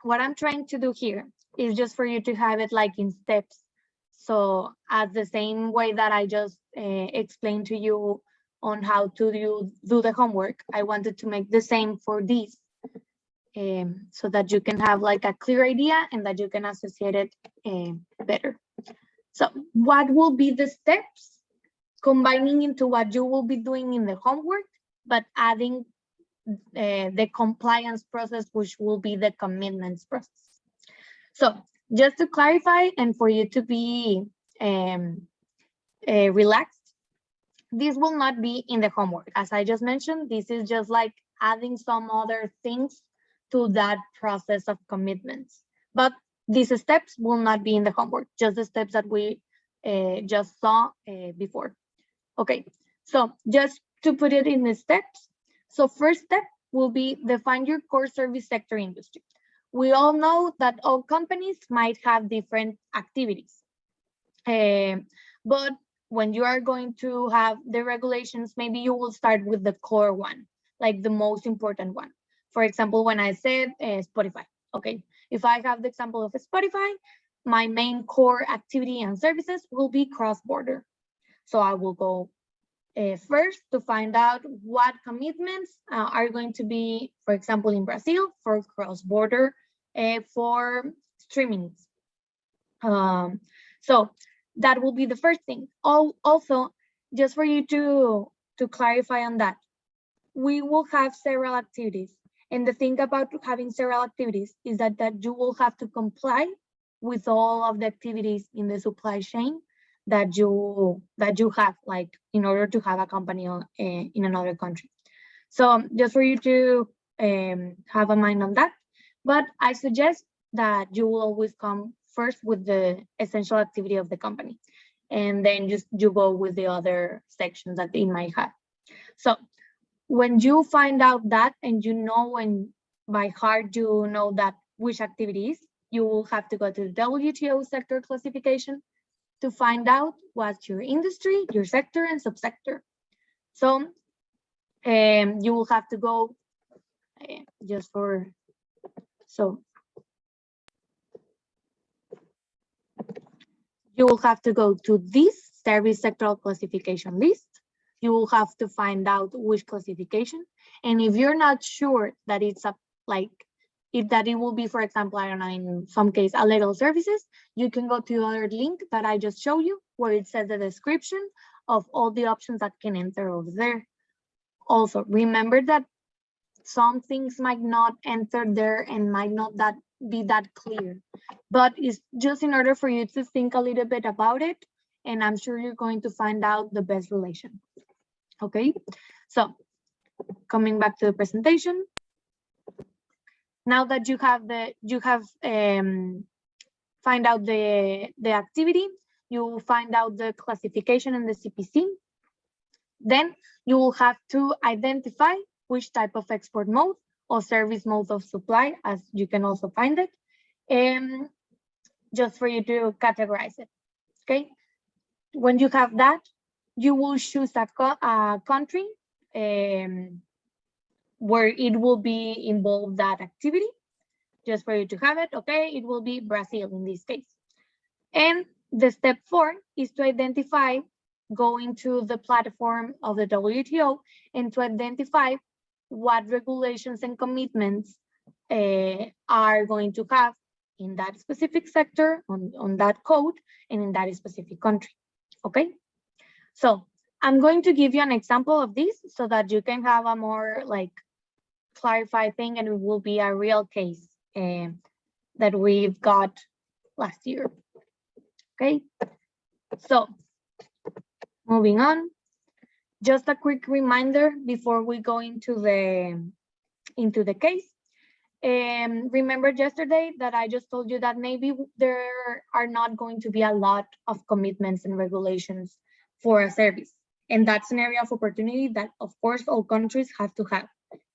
what I'm trying to do here is just for you to have it like in steps. So as the same way that I just explained to you on how to do the homework, I wanted to make the same for this. So that you can have like a clear idea and that you can associate it better. So what will be the steps combining into what you will be doing in the homework, but adding the compliance process, which will be the commitments process. So just to clarify and for you to be relaxed, this will not be in the homework. As I just mentioned, this is just like adding some other things to that process of commitments. But these steps will not be in the homework, just the steps that we just saw before. Okay, so just to put it in the steps. So first step will be define your core service sector industry. We all know that all companies might have different activities. But when you are going to have the regulations, maybe you will start with the core one, like the most important one. For example, when I said Spotify, okay, if I have the example of Spotify, my main core activity and services will be cross-border. So I will go first to find out what commitments are going to be, for example, in Brazil for cross-border for streaming. So that will be the first thing. Also, just for you to clarify on that, we will have several activities. And the thing about having several activities is that you will have to comply with all of the activities in the supply chain that you have, like in order to have a company in another country. So just for you to have a mind on that. But I suggest that you will always come first with the essential activity of the company, and then just you go with the other sections that it might have. So when you find out that, and you know, and by heart you know that which activities, you will have to go to the WTO sector classification to find out what's your industry, your sector, and subsector. So you will have to go just for, so you will have to go to this service sectoral classification list. You will have to find out which classification. And if you're not sure that it's a, like, if that it will be, for example, I don't know, in some case, a legal services, you can go to the other link that I just showed you, where it says the description of all the options that can enter over there. Also, remember that some things might not enter there and might not be that clear, but it's just in order for you to think a little bit about it, and I'm sure you're going to find out the best relation. Okay, so coming back to the presentation. Now that you have find out the activity, you will find out the classification and the CPC. Then you will have to identify which type of export mode or service mode of supply, as you can also find it, just for you to categorize it. Okay, when you have that, you will choose a country where it will be involved, that activity, just for you to have it. Okay, it will be Brazil in this case. And the step 4 is to identify, going to the platform of the WTO and to identify what regulations and commitments are going to have in that specific sector, on that code, and in that specific country. Okay, so I'm going to give you an example of this so that you can have a more like clarified thing, and it will be a real case that we've got last year. Okay, so moving on, just a quick reminder before we go into the case. Remember yesterday that I just told you that maybe there are not going to be a lot of commitments and regulations for a service, and that's an area of opportunity that of course all countries have to have.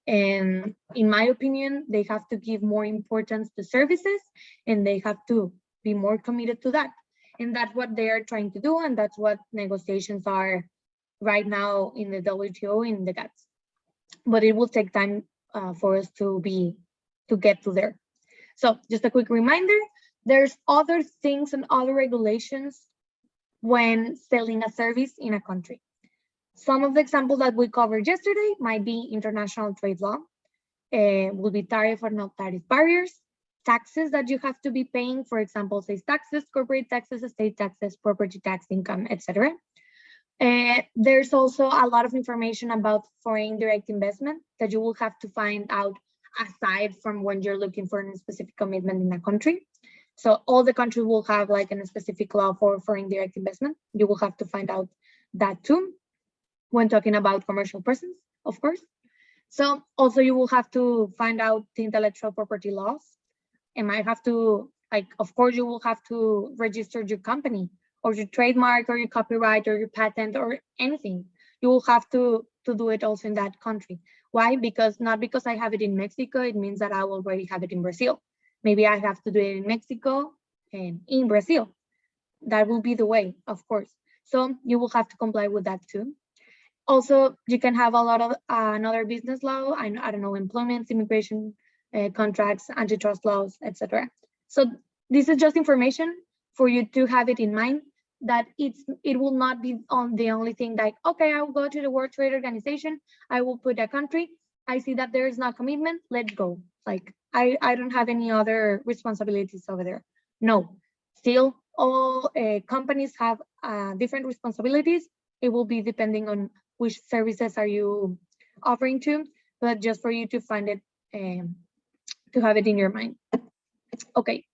And in my opinion, they have to give more importance to services, and they have to be more committed to that. And that's what they are trying to do, and that's what negotiations are right now in the WTO, in the GATS. But it will take time for us to get to there. So just a quick reminder, there's other things and other regulations when selling a service in a country. Some of the examples that we covered yesterday might be international trade law, will be tariff or not tariff barriers, taxes that you have to be paying, for example, sales taxes, corporate taxes, estate taxes, property tax, income, etc. There's also a lot of information about foreign direct investment that you will have to find out aside from when you're looking for a specific commitment in a country. So all the countries will have like a specific law for foreign direct investment. You will have to find out that too when talking about commercial persons, of course. So also you will have to find out the intellectual property laws, and might have to, like, of course you will have to register your company or your trademark or your copyright or your patent or anything. You will have to to do it also in that country. Why? Because not because I have it in Mexico, it means that I will already have it in Brazil. Maybe I have to do it in Mexico and in Brazil. That will be the way, of course. So you will have to comply with that too. Also, you can have a lot of another business law, I don't know, employment, immigration, contracts, antitrust laws, etc. So this is just information for you to have it in mind, that it will not be on the only thing like, okay, I will go to the World Trade Organization, I will put a country, I see that there is no commitment, let's go. Like, I don't have any other responsibilities over there. No, still all companies have different responsibilities. It will be depending on which services are you offering to, but just for you to find it, to have it in your mind. Okay,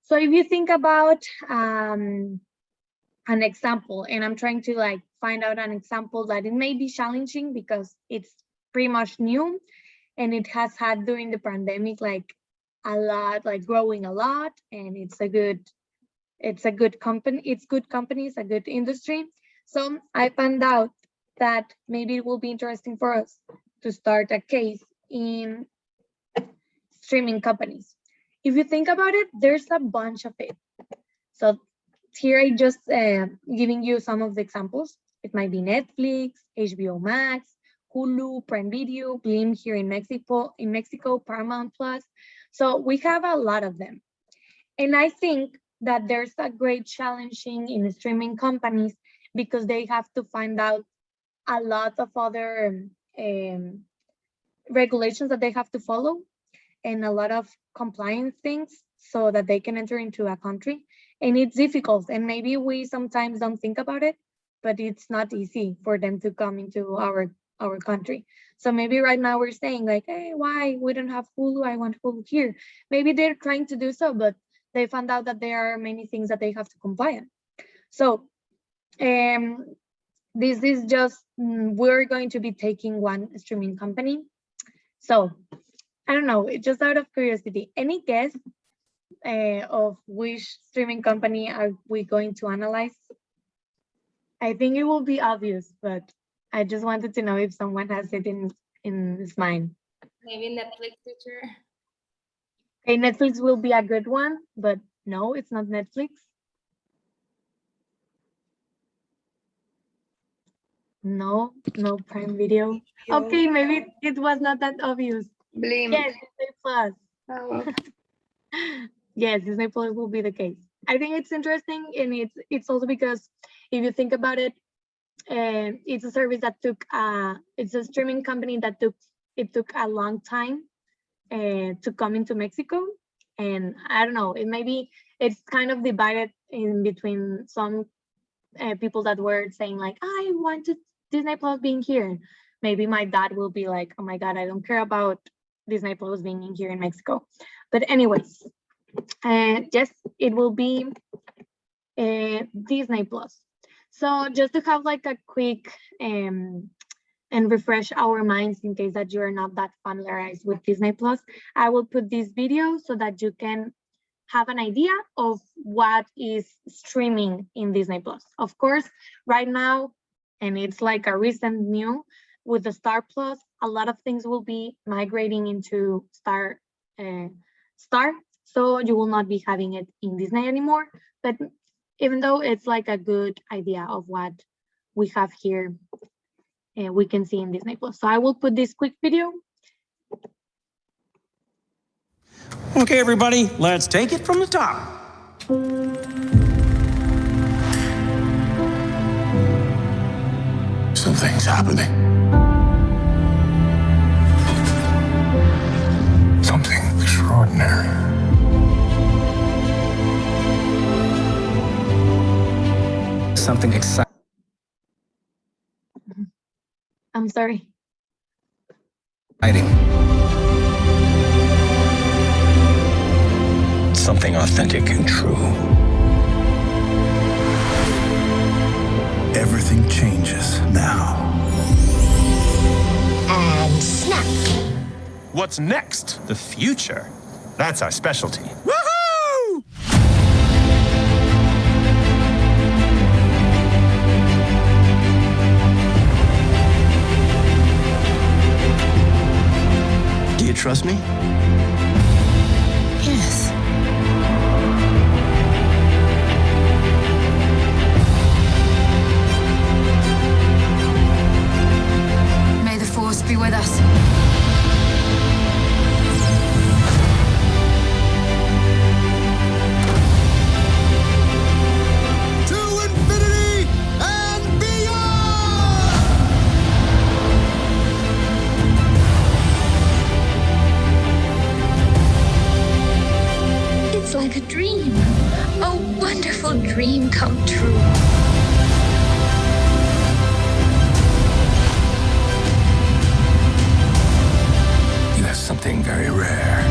so if you think about an example, and I'm trying to like find out an example that it may be challenging because it's pretty much new, and it has had during the pandemic like a lot, like growing a lot, and it's a good company, it's a good industry. So I found out that maybe it will be interesting for us to start a case in streaming companies. If you think about it, there's a bunch of it. So here I just giving you some of the examples. It might be Netflix, HBO Max, Hulu, Prime Video, Blim here in Mexico, Paramount Plus. So we have a lot of them. And I think that there's a great challenging in streaming companies because they have to find out a lot of other regulations that they have to follow and a lot of compliance things so that they can enter into a country. And it's difficult, and maybe we sometimes don't think about it, but it's not easy for them to come into our country. So maybe right now we're saying like, hey, why we don't have Hulu? I want Hulu here. Maybe they're trying to do so, but they found out that there are many things that they have to comply on. So this is just, we're going to be taking one streaming company. So I don't know, just out of curiosity, any guess of which streaming company are we going to analyze? I think it will be obvious, but I just wanted to know if someone has it in his mind. Maybe Netflix, teacher. Okay, Netflix will be a good one, but no, it's not Netflix. No Prime Video. Okay, maybe it was not that obvious. Blim. Yes, Disney Plus. Oh, Yes, Disney Plus will be the case. I think it's interesting, and it's also because if you think about it, it's a service that took it's a streaming company that took a long time to come into Mexico, and I don't know, it's kind of divided in between some people that were saying like, I wanted Disney Plus being here. Maybe my dad will be like, oh my God, I don't care about Disney Plus being in here in Mexico. But anyways, yes, it will be Disney Plus. So just to have like a quick and refresh our minds in case that you are not that familiarized with Disney Plus, I will put this video so that you can have an idea of what is streaming in Disney Plus. Of course, right now, and it's like a recent new with the Star Plus, a lot of things will be migrating into Star. So you will not be having it in Disney anymore. But even though it's like a good idea of what we have here, we can see in Disney Plus. So I will put this quick video. Okay, everybody, let's take it from the top. Something's happening. Something extraordinary. Something exciting. I'm sorry. Something authentic and true. Everything changes now. And snap. What's next? The future. That's our specialty. Woohoo! trust me? Yes. May the force be with us. It's like a dream, a wonderful dream come true. You have something very rare.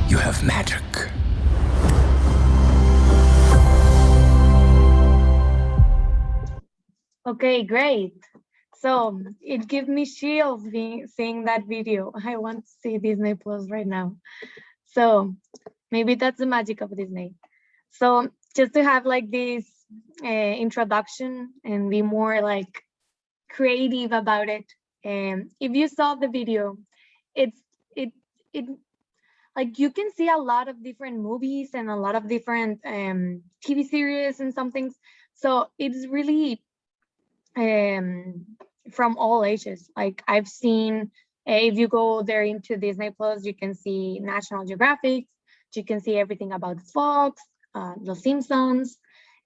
You have magic. Okay, great. So it gives me chills seeing that video. I want to see Disney Plus right now. So maybe that's the magic of Disney. So just to have like this introduction and be more like creative about it. If you saw the video, it like you can see a lot of different movies and a lot of different TV series and some things. So it's really from all ages. Like I've seen, if you go there into Disney Plus, you can see National Geographic, you can see everything about Fox, The Simpsons,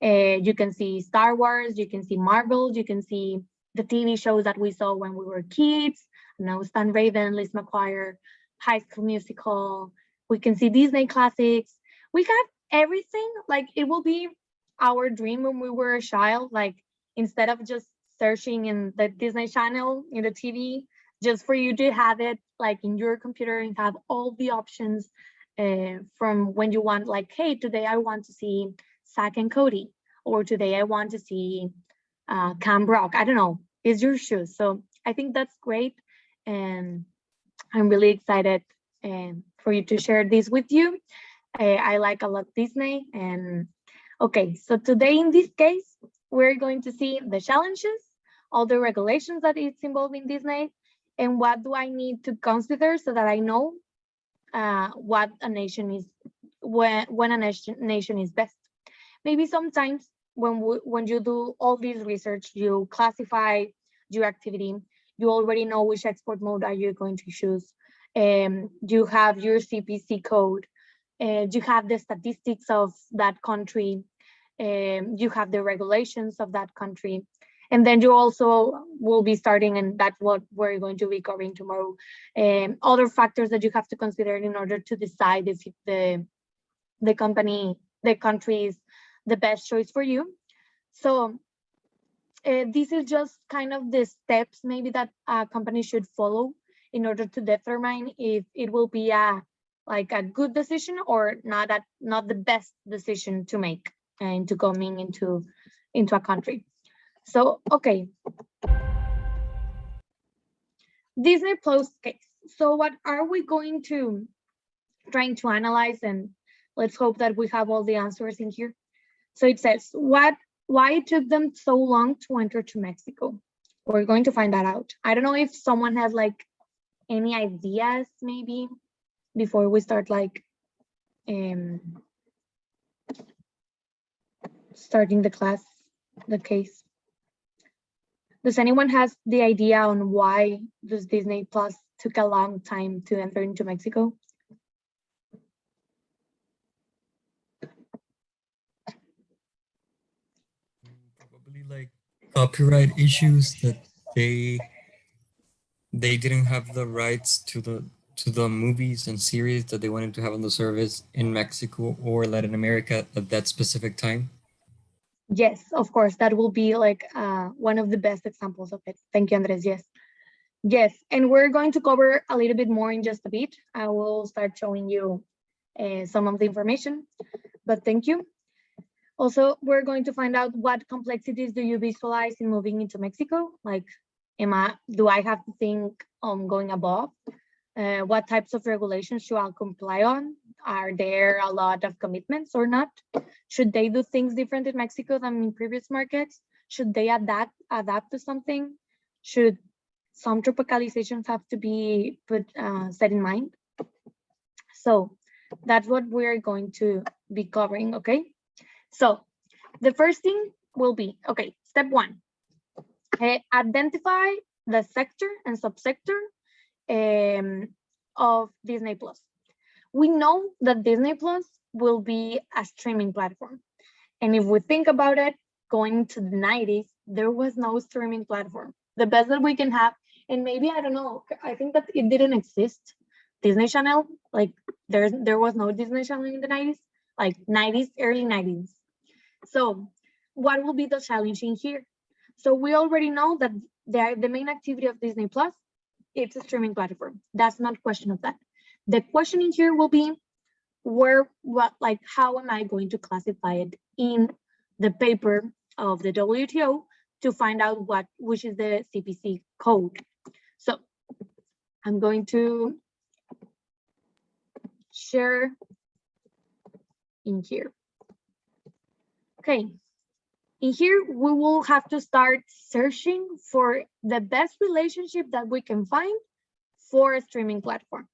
you can see Star Wars, you can see Marvel, you can see the TV shows that we saw when we were kids, you know, Stan Raven, Liz McGuire, High School Musical, we can see Disney classics. We got everything. Like it will be our dream when we were a child, like instead of just searching in the Disney Channel in the TV, just for you to have it like in your computer and have all the options from when you want, like, hey, today I want to see Zack and Cody, or today I want to see Camp Rock. I don't know, it's your choice. So I think that's great. And I'm really excited for you to share this with you. I like a lot Disney. And okay, so today in this case, we're going to see the challenges, all the regulations that it's involved in Disney, and what do I need to consider so that I know what a nation is, when a nation is best. Maybe sometimes when you do all this research, you classify your activity, you already know which export mode are you going to choose. You have your CPC code, you have the statistics of that country, you have the regulations of that country, and then you also will be starting, and that's what we're going to be covering tomorrow, other factors that you have to consider in order to decide if the country is the best choice for you. So this is just kind of the steps maybe that a company should follow in order to determine if it will be a good decision or not the best decision to make into coming into a country. So, okay. Disney Plus case. So what are we going to trying to analyze, and let's hope that we have all the answers in here. So it says, why it took them so long to enter to Mexico? We're going to find that out. I don't know if someone has like any ideas maybe before we start like starting the case. Does anyone has the idea on why does Disney Plus took a long time to enter into Mexico? Probably like copyright issues, that they didn't have the rights to the movies and series that they wanted to have on the service in Mexico or Latin America at that specific time. Yes, of course, that will be like one of the best examples of it. Thank you, Andres. Yes, and we're going to cover a little bit more in just a bit. I will start showing you some of the information, but thank you. Also, we're going to find out what complexities do you visualize in moving into Mexico? Like, do I have to think on going above? What types of regulations should I comply on? Are there a lot of commitments or not? Should they do things different in Mexico than in previous markets? Should they adapt to something? Should some tropicalizations have to be set in mind? So that's what we're going to be covering, okay? So the first thing will be, okay, step 1, identify the sector and subsector of Disney Plus. We know that Disney Plus will be a streaming platform. And if we think about it, going to the 90s, there was no streaming platform. The best that we can have, and maybe, I don't know, I think that it didn't exist. Disney Channel, like there was no Disney Channel in the 90s, like 90s, early 90s. So what will be the challenge in here? So we already know that the main activity of Disney Plus, it's a streaming platform. That's not a question of that. The question in here will be how am I going to classify it in the paper of the WTO to find out which is the CPC code. So I'm going to share in here. Okay, in here we will have to start searching for the best relationship that we can find for a streaming platform.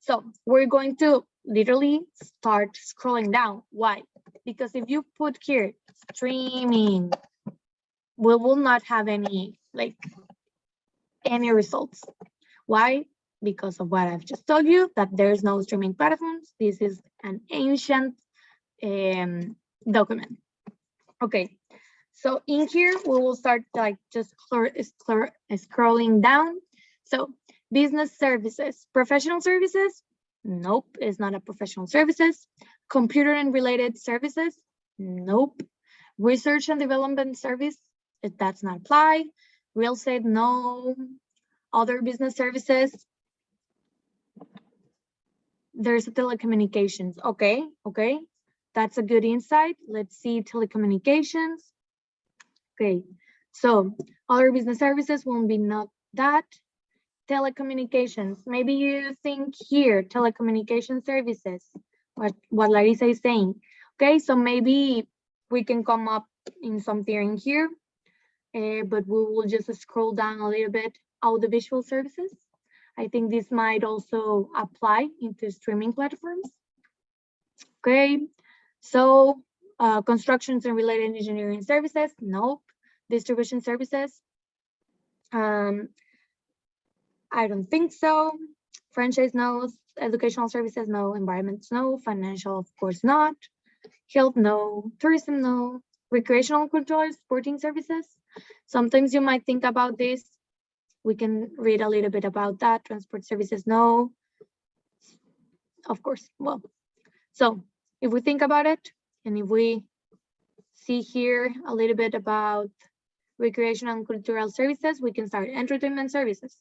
So we're going to literally start scrolling down. Why? Because if you put here streaming, we will not have any results. Why? Because of what I've just told you, that there's no streaming platforms. This is an ancient document. Okay, so in here we will start just scrolling down. So business services, professional services. Nope, it's not a professional services. Computer and related services. Nope. Research and development service. That's not apply. Real estate. No. Other business services. There's a telecommunications. Okay. That's a good insight. Let's see telecommunications. Okay. So other business services won't be not that. Telecommunications, maybe you think here, telecommunication services, what Larissa is saying. Okay, so maybe we can come up in something in here, but we will just scroll down a little bit. Audiovisual services. I think this might also apply into streaming platforms. Okay, so constructions and related engineering services. Nope. Distribution services. I don't think so. Franchise, no. Educational services, no. Environments, no. Financial, of course not. Health, no. Tourism, no. Recreational, cultural, sporting services. Sometimes you might think about this. We can read a little bit about that. Transport services, no. Of course, well. So if we think about it, and if we see here a little bit about recreational and cultural services, we can start entertainment services.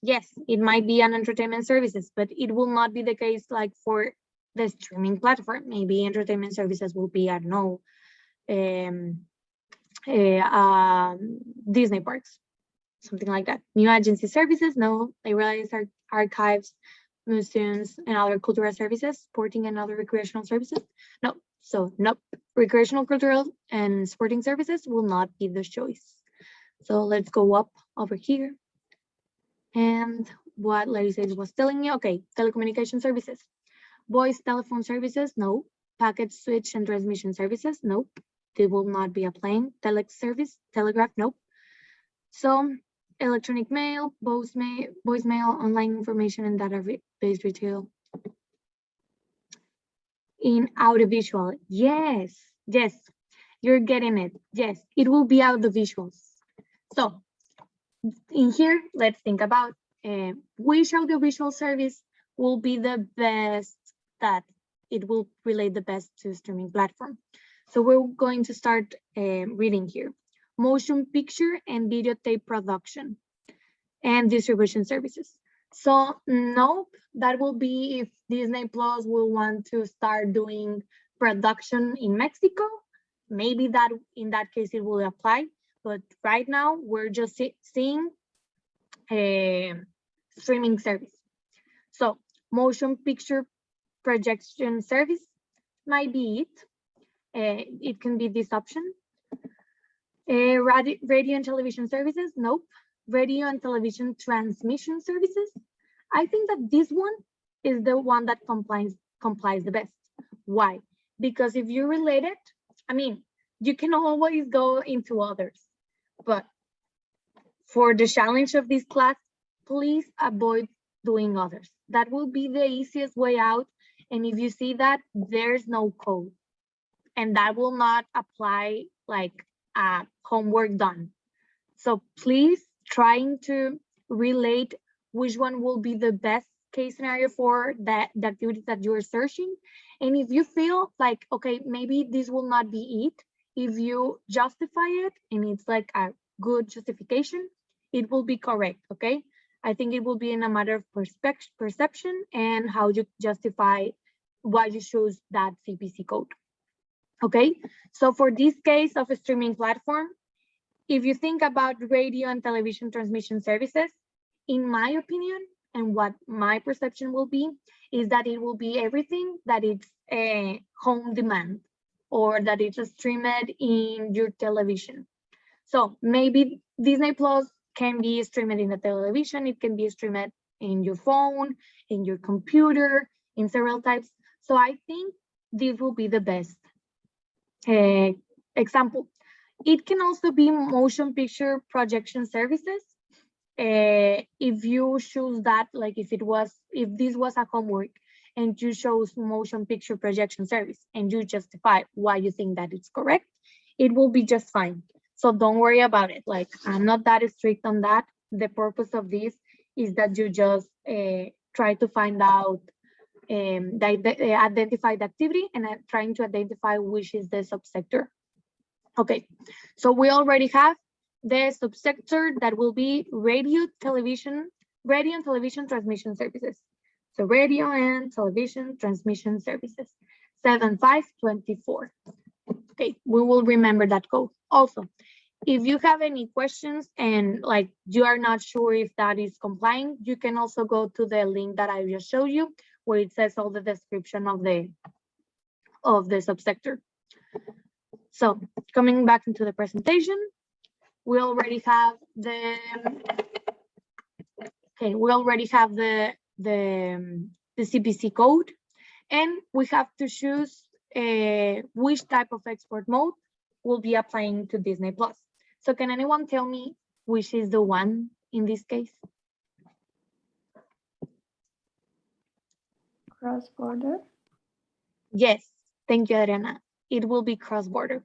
Yes, it might be an entertainment services, but it will not be the case like for the streaming platform. Maybe entertainment services will be, I don't know, Disney parks, something like that. New agency services, no. Libraries, archives, museums, and other cultural services, sporting and other recreational services. No, so nope. Recreational, cultural, and sporting services will not be the choice. So let's go up over here. And what Larissa was telling you, okay, telecommunication services. Voice telephone services, no. Packet switch and transmission services, nope. They will not be applying. Telex service, telegraph, nope. So electronic mail, voicemail, online information, and database retail. In audiovisual, yes, you're getting it. Yes, it will be audiovisuals. So in here, let's think about which audiovisual service will be the best, that it will relate the best to streaming platform. So we're going to start reading here. Motion picture and videotape production and distribution services. So nope, that will be if Disney Plus will want to start doing production in Mexico. Maybe that in that case it will apply. But right now we're just seeing a streaming service. So motion picture projection service might be it. It can be this option. Radio and television services? Nope. Radio and television transmission services? I think that this one is the one that complies the best. Why? Because if you relate it, I mean, you can always go into others, but for the challenge of this class, please avoid doing others. That will be the easiest way out. And if you see that, there's no code, and that will not apply like homework done. So please trying to relate which one will be the best case scenario for the activities that you are searching. And if you feel like, okay, maybe this will not be it, if you justify it and it's like a good justification, it will be correct, okay? I think it will be in a matter of perception and how you justify why you choose that CPC code. Okay, so for this case of a streaming platform, if you think about radio and television transmission services, in my opinion, and what my perception will be, is that it will be everything that it's a home demand or that it's streamed in your television. So maybe Disney Plus can be streamed in the television, it can be streamed in your phone, in your computer, in several types. So I think this will be the best example. It can also be motion picture projection services. If you choose that, like if this was a homework and you chose motion picture projection service and you justify why you think that it's correct, it will be just fine. So don't worry about it. Like, I'm not that strict on that. The purpose of this is that you just try to find out identify the activity and trying to identify which is the subsector. Okay, so we already have the subsector that will be radio and television transmission services. So radio and television transmission services, 7524. Okay, we will remember that code. Also, if you have any questions and like you are not sure if that is complying, you can also go to the link that I just showed you, where it says all the description of the subsector. So coming back into the presentation, we already have the CPC code, and we have to choose which type of export mode will be applying to Disney Plus. So can anyone tell me which is the one in this case? Cross-border? Yes, thank you, Adriana. It will be cross-border.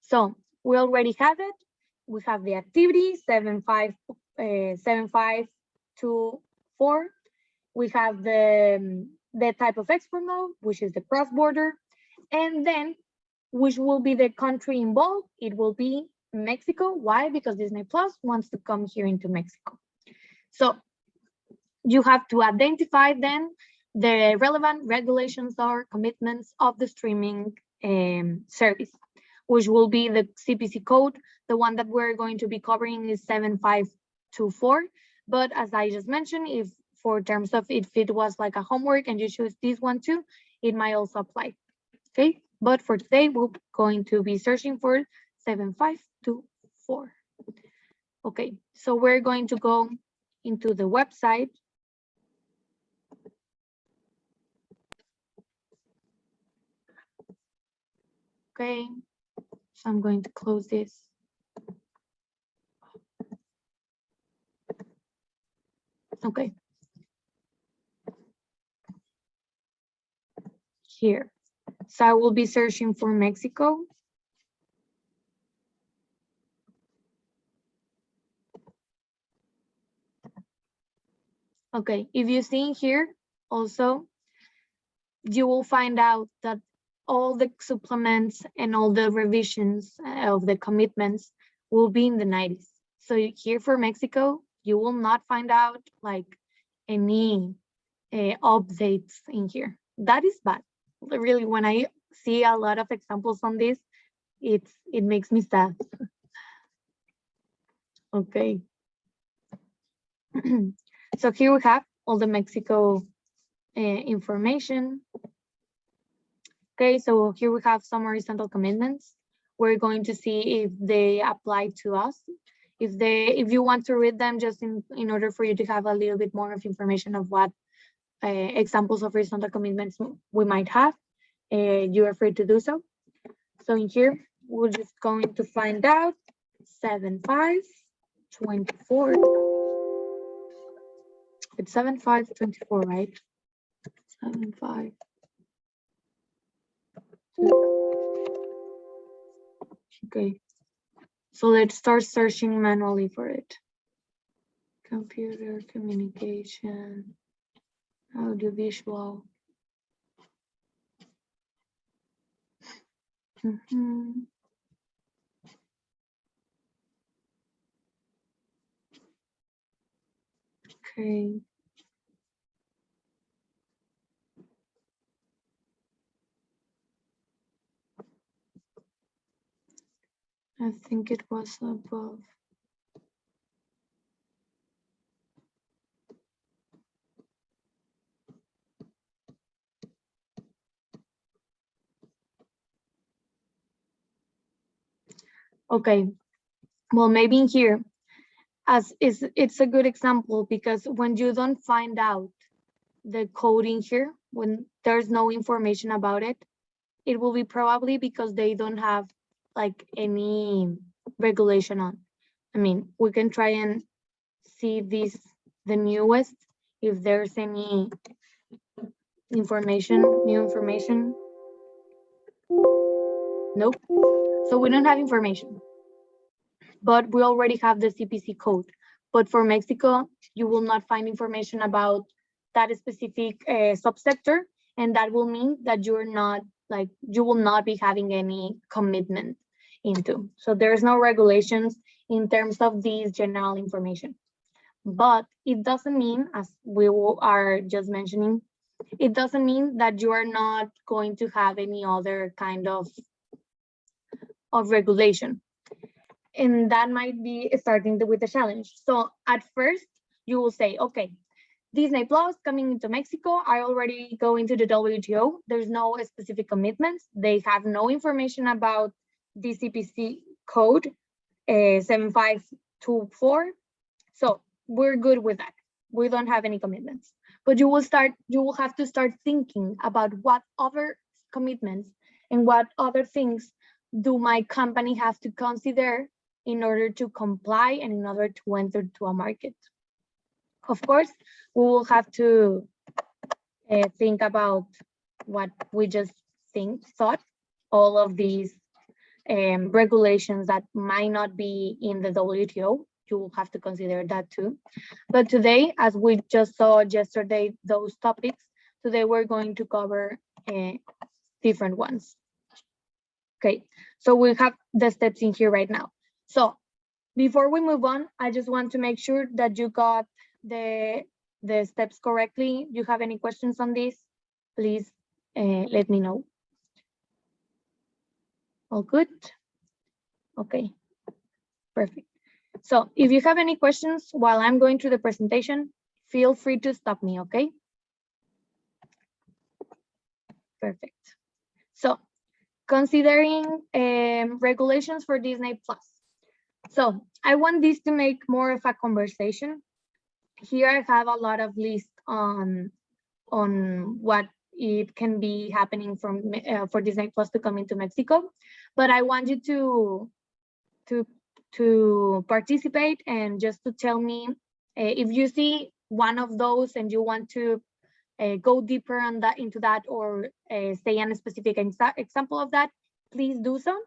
So we already have it. We have the activity 7524. We have the type of export mode, which is the cross-border. And then which will be the country involved? It will be Mexico. Why? Because Disney Plus wants to come here into Mexico. So you have to identify then the relevant regulations or commitments of the streaming service, which will be the CPC code. The one that we're going to be covering is 7524. But as I just mentioned, if for terms of if it was like a homework and you choose this one too, it might also apply. Okay, but for today, we're going to be searching for 7524. Okay, so we're going to go into the website. Okay, so I'm going to close this. Okay. Here. So I will be searching for Mexico. Okay, if you see here also, you will find out that all the supplements and all the revisions of the commitments will be in the 90s. So here for Mexico, you will not find out like any updates in here. That is bad. Really, when I see a lot of examples on this, it makes me sad. Okay. So here we have all the Mexico information. Okay, so here we have some horizontal commitments. we're going to see if they apply to us. If you want to read them, just in order for you to have a little bit more of information of what examples of horizontal commitments we might have, you are free to do so. So in here, we're just going to find out 7/5/24. It's 7/5/24, right? 7/5. Okay. So let's start searching manually for it. Computer, communication, audiovisual. Okay. I think it was above. Okay, well, maybe in here, it's a good example because when you don't find out the code in here, when there's no information about it, it will be probably because they don't have like any regulation on. I mean, we can try and see the newest, if there's any information, new information. Nope. So we don't have information, but we already have the CPC code. But for Mexico, you will not find information about that specific subsector, and that will mean that you will not be having any commitment into. So there's no regulations in terms of these general information. But it doesn't mean, as we are just mentioning, it doesn't mean that you are not going to have any other kind of regulation. And that might be starting with the challenge. So at first, you will say, okay, Disney Plus coming into Mexico, I already go into the WTO. There's no specific commitments. They have no information about the CPC code 7524. So we're good with that. We don't have any commitments. But you will have to start thinking about what other commitments and what other things do my company have to consider in order to comply and in order to enter to a market. Of course, we will have to think about what we just thought, all of these regulations that might not be in the WTO. You will have to consider that too. But today, as we just saw yesterday, those topics, today we're going to cover different ones. Okay, so we have the steps in here right now. So before we move on, I just want to make sure that you got the steps correctly. You have any questions on this? Please let me know. All good? Okay, perfect. So if you have any questions while I'm going through the presentation, feel free to stop me, okay? Perfect. So considering regulations for Disney Plus. So I want this to make more of a conversation. Here I have a lot of lists on what it can be happening for Disney Plus to come into Mexico, but I want you to participate and just to tell me if you see one of those and you want to go deeper on into that or say a specific example of that, please do so.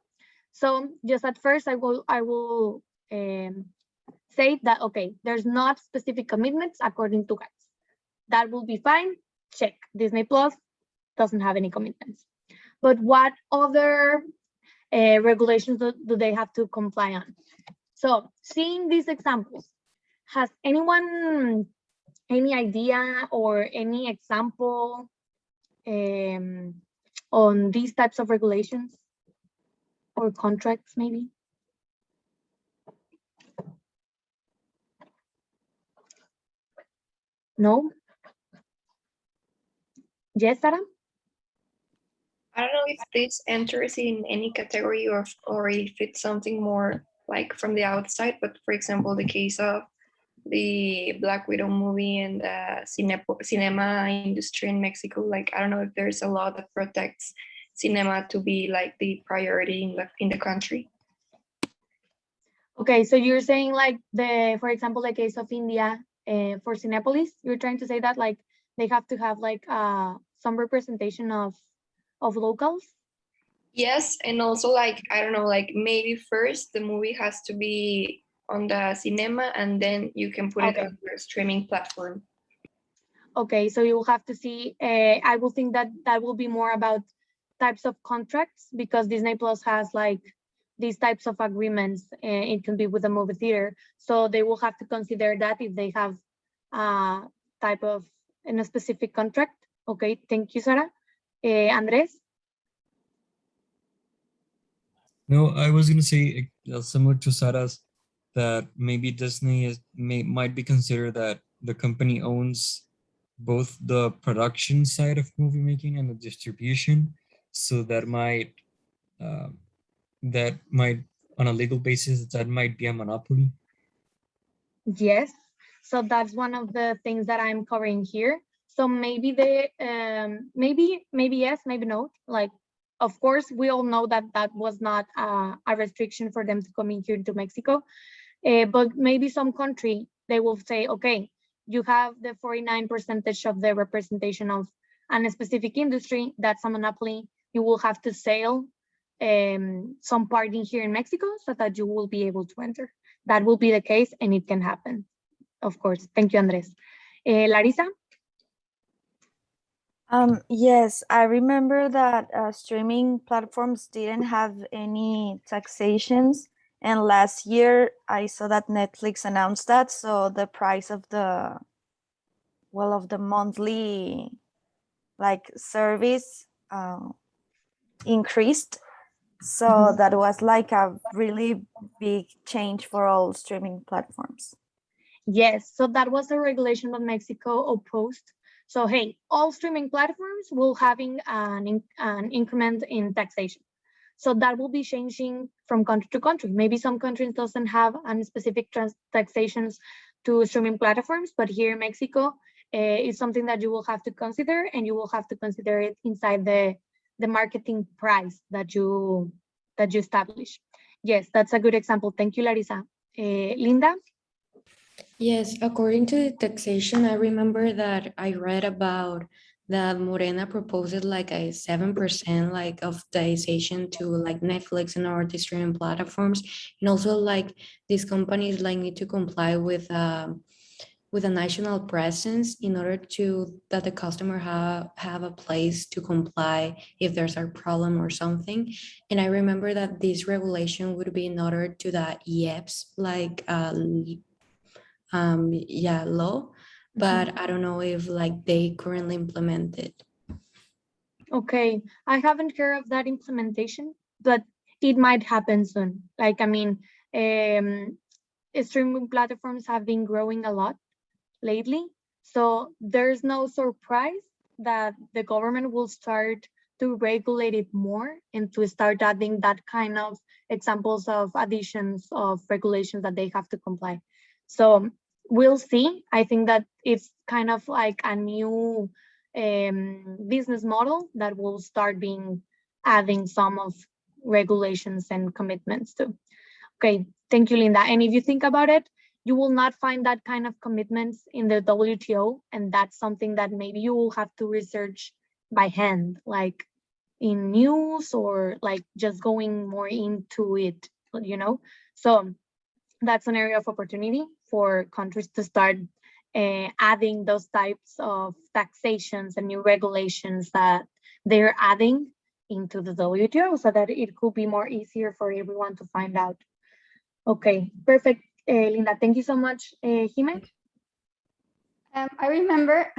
So just at first, I will say that, okay, there's not specific commitments according to guides. That will be fine. Check. Disney Plus doesn't have any commitments. But what other regulations do they have to comply on? So seeing these examples, has anyone any idea or any example on these types of regulations or contracts maybe? No? Yes, Sarah? I don't know if this enters in any category or if it's something more like from the outside, but for example, the case of the Black Widow movie and the cinema industry in Mexico, like I don't know if there's a law that protects cinema to be like the priority in the country. Okay, so you're saying like for example, the case of India for Cinepolis, you're trying to say that like they have to have like some representation of locals? Yes, and also like I don't know, like maybe first the movie has to be on the cinema and then you can put it Okay. on your streaming platform. Okay, so you will have to see, I will think that that will be more about types of contracts because Disney Plus has like these types of agreements. It can be with a movie theater. So they will have to consider that if they have type of in a specific contract. Okay, thank you, Sarah. Andres? No, I was gonna say similar to Sarah's that maybe Disney might be considered that the company owns both the production side of movie making and the distribution, so that might on a legal basis that might be a monopoly. Yes, so that's one of the things that I'm covering here. So maybe they, maybe yes, maybe no. Like, of course, we all know that that was not a restriction for them to come in here to Mexico, but maybe some country, they will say, okay, you have the 49% of the representation of a specific industry, that's a monopoly. You will have to sell some part in here in Mexico so that you will be able to enter. That will be the case and it can happen, of course. Thank you, Andres. Larissa? Yes, I remember that streaming platforms didn't have any taxations. And last year I saw that Netflix announced that. So the price of the monthly like service increased. So that was like a really big change for all streaming platforms. Yes, so that was a regulation that Mexico opposed. So hey, all streaming platforms will having an increment in taxation. So that will be changing from country to country. Maybe some countries doesn't have any specific taxations to streaming platforms, but here in Mexico, is something that you will have to consider, and you will have to consider it inside the marketing price that you establish. Yes, that's a good example. Thank you, Larissa. Linda? Yes, according to the taxation, I remember that I read about that Morena proposed like a 7% like of taxation to like Netflix and our streaming platforms, and also like these companies like need to comply with a national presence in order to that the customer have a place to comply if there's a problem or something. And I remember that this regulation would be in order to the IEPS like law, but I don't know if like they currently implement it. Okay, I haven't heard of that implementation, but it might happen soon. Like, I mean, streaming platforms have been growing a lot lately, so there's no surprise that the government will start to regulate it more and to start adding that kind of examples of additions of regulations that they have to comply. So we'll see. I think that it's kind of like a new business model that will start being adding some of regulations and commitments to. Okay, thank you, Linda. And if you think about it, you will not find that kind of commitments in the WTO, and that's something that maybe you will have to research by hand, like in news or like just going more into it, you know? So that's an area of opportunity for countries to start adding those types of taxations and new regulations that they're adding into the WTO so that it could be more easier for everyone to find out. Okay, perfect. Linda, thank you so much. Jime? I remember,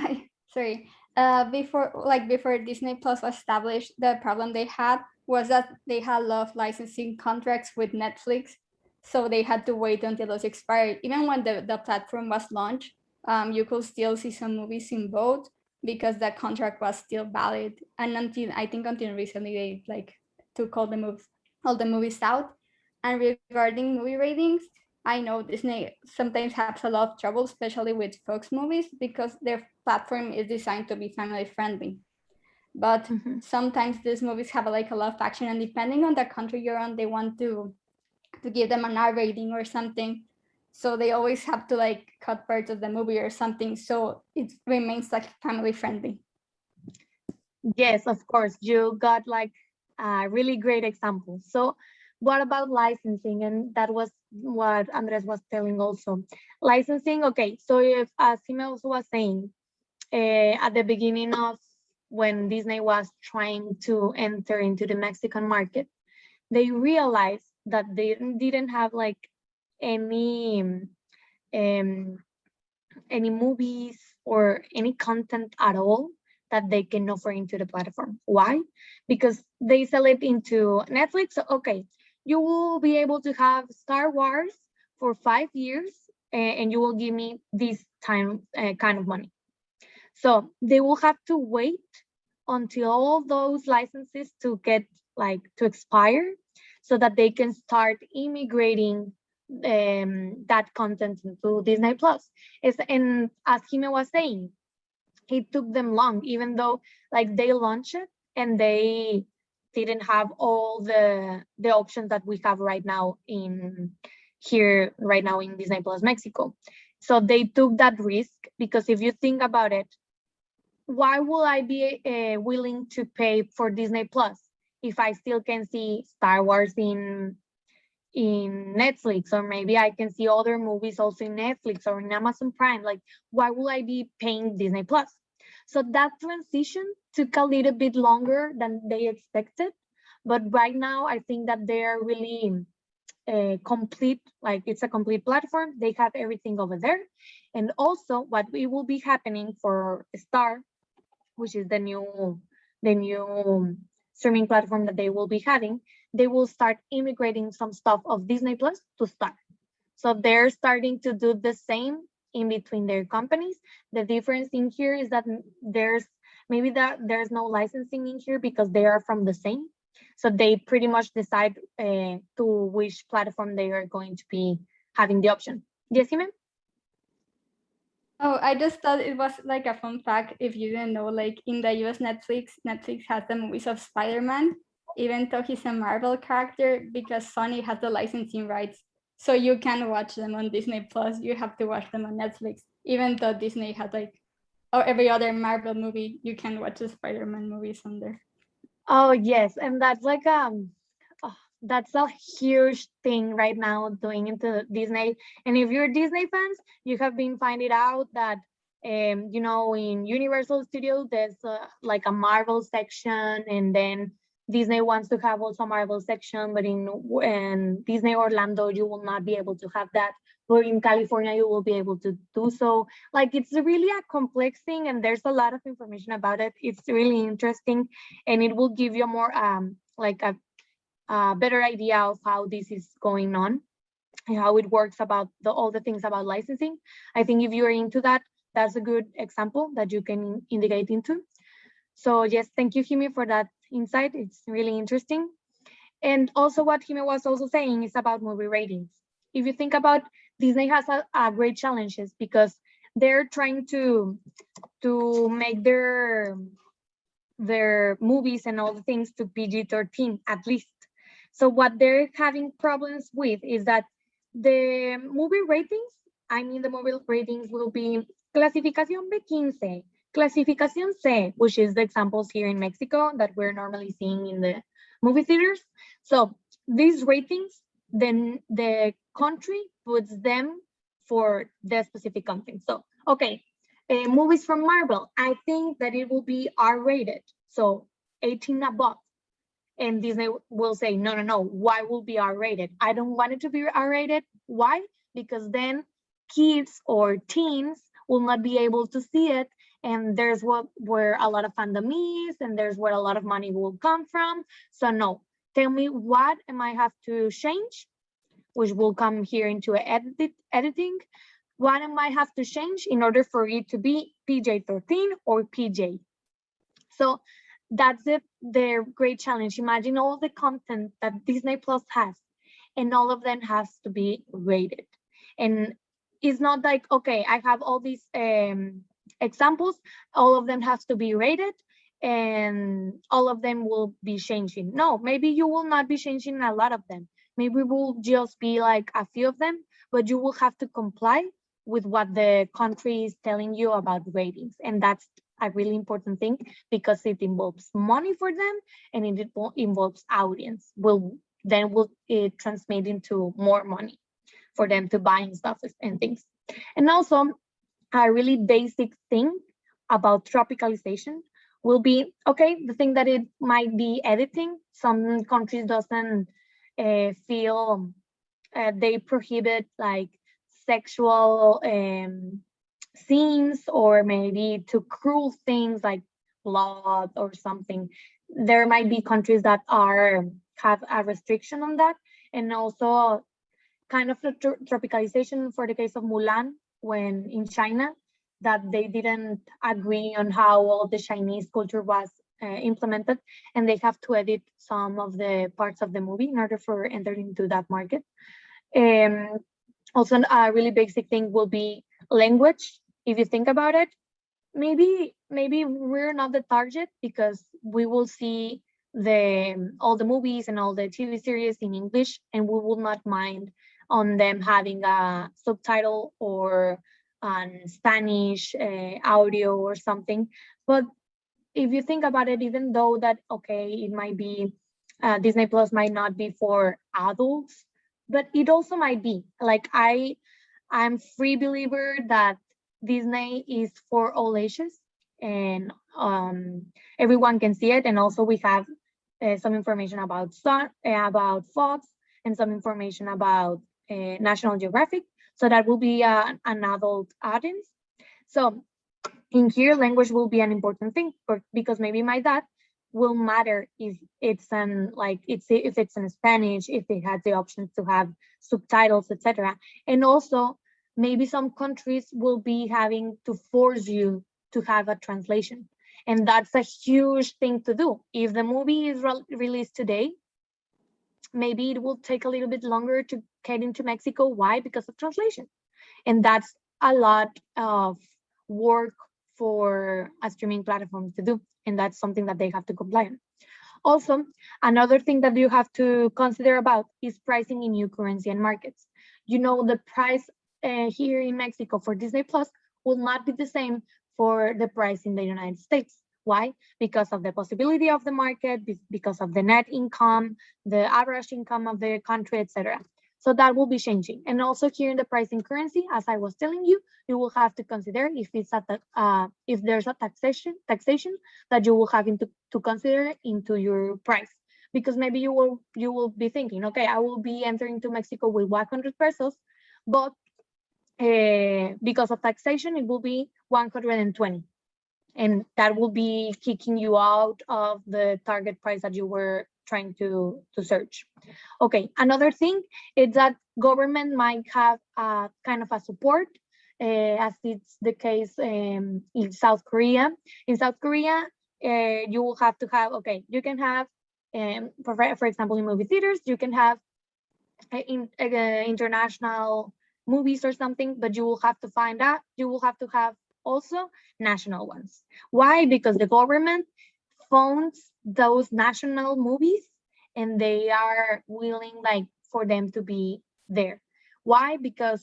before Disney Plus was established, the problem they had was that they had a lot of licensing contracts with Netflix. So they had to wait until those expired. Even when the platform was launched, you could still see some movies in both. because that contract was still valid. And until recently, they like took all the movies out. And regarding movie ratings, I know Disney sometimes has a lot of trouble, especially with Fox movies, because their platform is designed to be family friendly. But sometimes these movies have like a lot of action, and depending on the country you're on, they want to give them an R rating or something. So they always have to like cut parts of the movie or something, so it remains like family friendly. Yes, of course, you got like a really great example. So what about licensing? And that was what Andres was telling also. Licensing, okay, so if, as he also was saying, at the beginning of when Disney was trying to enter into the Mexican market, they realized that they didn't have like any movies or any content at all that they can offer into the platform. Why? Because they sell it into Netflix. So, okay, you will be able to have Star Wars for 5 years, and you will give me this time kind of money. So they will have to wait until all those licenses to get like to expire, so that they can start immigrating that content into Disney Plus. And as Jime was saying, it took them long, even though like they launched it and they didn't have all the options that we have right now in Disney Plus Mexico. So they took that risk, because if you think about it, why will I be willing to pay for Disney Plus if I still can see Star Wars in Netflix, or maybe I can see other movies also in Netflix or in Amazon Prime? Like, why will I be paying Disney Plus? So that transition took a little bit longer than they expected, but right now I think that they're really complete, like it's a complete platform. They have everything over there. And also what will be happening for Star, which is the new streaming platform that they will be having, they will start integrating some stuff of Disney Plus to Star. So they're starting to do the same in between their companies. The difference in here is that there's no licensing in here because they are from the same. So they pretty much decide to which platform they are going to be having the option. Yes, Jime? Oh, I just thought it was like a fun fact if you didn't know, like in the US Netflix has the movies of Spider-Man, even though he's a Marvel character, because Sony has the licensing rights. So you can watch them on Disney Plus. You have to watch them on Netflix, even though Disney has like, or every other Marvel movie, you can watch the Spider-Man movies on there. Oh yes, and that's like that's a huge thing right now doing into Disney. And if you're Disney fans, you have been finding out that in Universal Studios there's like a Marvel section, and then Disney wants to have also a Marvel section, but in Disney Orlando you will not be able to have that. But in California you will be able to do so. Like, it's really a complex thing, and there's a lot of information about it. It's really interesting, and it will give you more like a better idea of how this is going on and how it works about all the things about licensing. I think if you're into that, that's a good example that you can indicate into. So yes, thank you, Jime, for that insight. It's really interesting. And also what Jime was also saying is about movie ratings. If you think about, Disney has a great challenges because they're trying to make their movies and all the things to PG-13 at least. So what they're having problems with is that the movie ratings will be clasificación B15, clasificación C, which is the examples here in Mexico that we're normally seeing in the movie theaters. So these ratings, then the country puts them for the specific content. So, okay, movies from Marvel, I think that it will be R-rated, so 18 above. And Disney will say, no, why will be R-rated? I don't want it to be R-rated. Why? Because then kids or teens will not be able to see it, and there's where a lot of fandom is, and there's where a lot of money will come from. So no, tell me what am I have to change, which will come here into editing. What might have to change in order for it to be PJ-13 or PJ? So that's their great challenge. Imagine all the content that Disney Plus has, and all of them has to be rated. And it's not like, okay, I have all these examples, all of them have to be rated, and all of them will be changing. No, maybe you will not be changing a lot of them. Maybe it will just be like a few of them, but you will have to comply with what the country is telling you about ratings. And that's a really important thing because it involves money for them and it involves audience. Will it translate into more money for them to buy and stuff and things. And also a really basic thing about tropicalization will be, okay, the thing that it might be editing. Some countries doesn't feel they prohibit like sexual scenes or maybe too cruel things like blood or something. There might be countries that have a restriction on that, and also kind of the tropicalization for the case of Mulan when in China, that they didn't agree on how all the Chinese culture was implemented, and they have to edit some of the parts of the movie in order for entering into that market. Also, a really basic thing will be language. If you think about it, maybe we're not the target because we will see all the movies and all the TV series in English, and we will not mind on them having a subtitle or an Spanish audio or something. But if you think about it, even though that, okay, it might be, Disney Plus might not be for adults, but it also might be. Like I'm free believer that Disney is for all ages, and everyone can see it. And also we have some information about Fox and some information about National Geographic. So that will be an adult audience. So in here, language will be an important thing because maybe my dad will matter if it's if it's in Spanish, if it has the option to have subtitles, etc. And also maybe some countries will be having to force you to have a translation. And that's a huge thing to do. If the movie is released today, maybe it will take a little bit longer to get into Mexico. Why? Because of translation. And that's a lot of work for a streaming platform to do. And that's something that they have to comply on. Also, another thing that you have to consider about is pricing in new currency and markets. You know, the price here in Mexico for Disney Plus will not be the same for the price in the United States. Why? Because of the possibility of the market, because of the net income, the average income of the country, etc. So that will be changing. And also here in the pricing currency, as I was telling you, you will have to consider if there's a taxation that you will have to consider into your price. Because maybe you will be thinking, okay, I will be entering to Mexico with 100 pesos, but because of taxation, it will be 120. And that will be kicking you out of the target price that you were trying to search. Okay, another thing is that government might have a kind of a support, as it's the case in South Korea. In South Korea, you will have to have, okay, you can have, for example, in movie theaters, you can have international movies or something, but you will have to have also national ones. Why? Because the government funds those national movies and they are willing for them to be there. Why? Because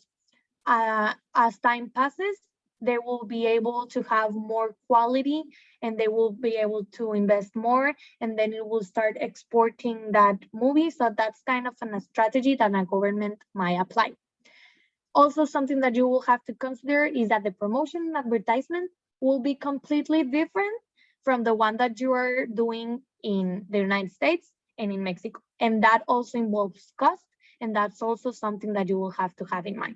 as time passes, they will be able to have more quality and they will be able to invest more, and then it will start exporting that movie. So that's kind of a strategy that a government might apply. Also, something that you will have to consider is that the promotion and advertisement will be completely different from the one that you are doing in the United States and in Mexico. And that also involves cost, and that's also something that you will have to have in mind.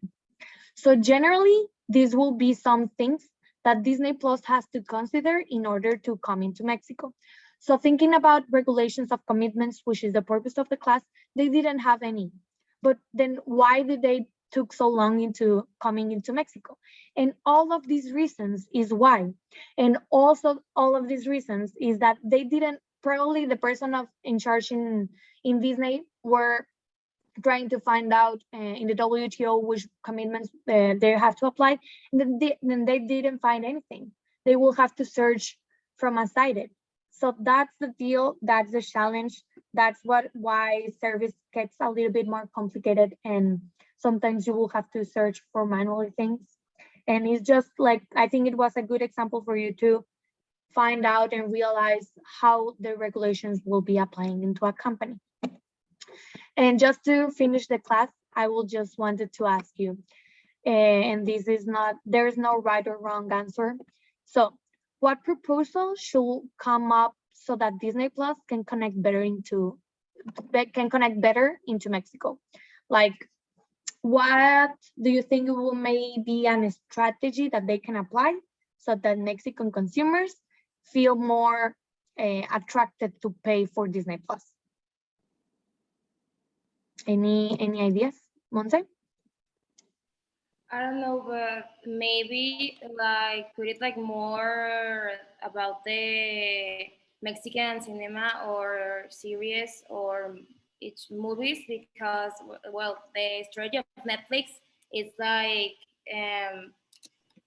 So generally, these will be some things that Disney Plus has to consider in order to come into Mexico. So thinking about regulations of commitments, which is the purpose of the class, they didn't have any. But then why did they took so long into coming into Mexico. And all of these reasons is why. And also all of these reasons is that they didn't, probably the person in charge in Disney were trying to find out in the WTO which commitments they have to apply, and then they didn't find anything. They will have to search from outside it. So that's the deal, that's the challenge, that's why service gets a little bit more complicated, and sometimes you will have to search for manual things. And it's just like, I think it was a good example for you to find out and realize how the regulations will be applying into a company. And just to finish the class, I will just wanted to ask you, and this is not, there is no right or wrong answer. So what proposal should come up so that Disney Plus can connect better into Mexico? Like, what do you think will maybe a strategy that they can apply so that Mexican consumers feel more attracted to pay for Disney Plus? Any ideas, Monse? I don't know, but maybe like put it like more about the Mexican cinema or series or its movies, because well, the strategy of Netflix is like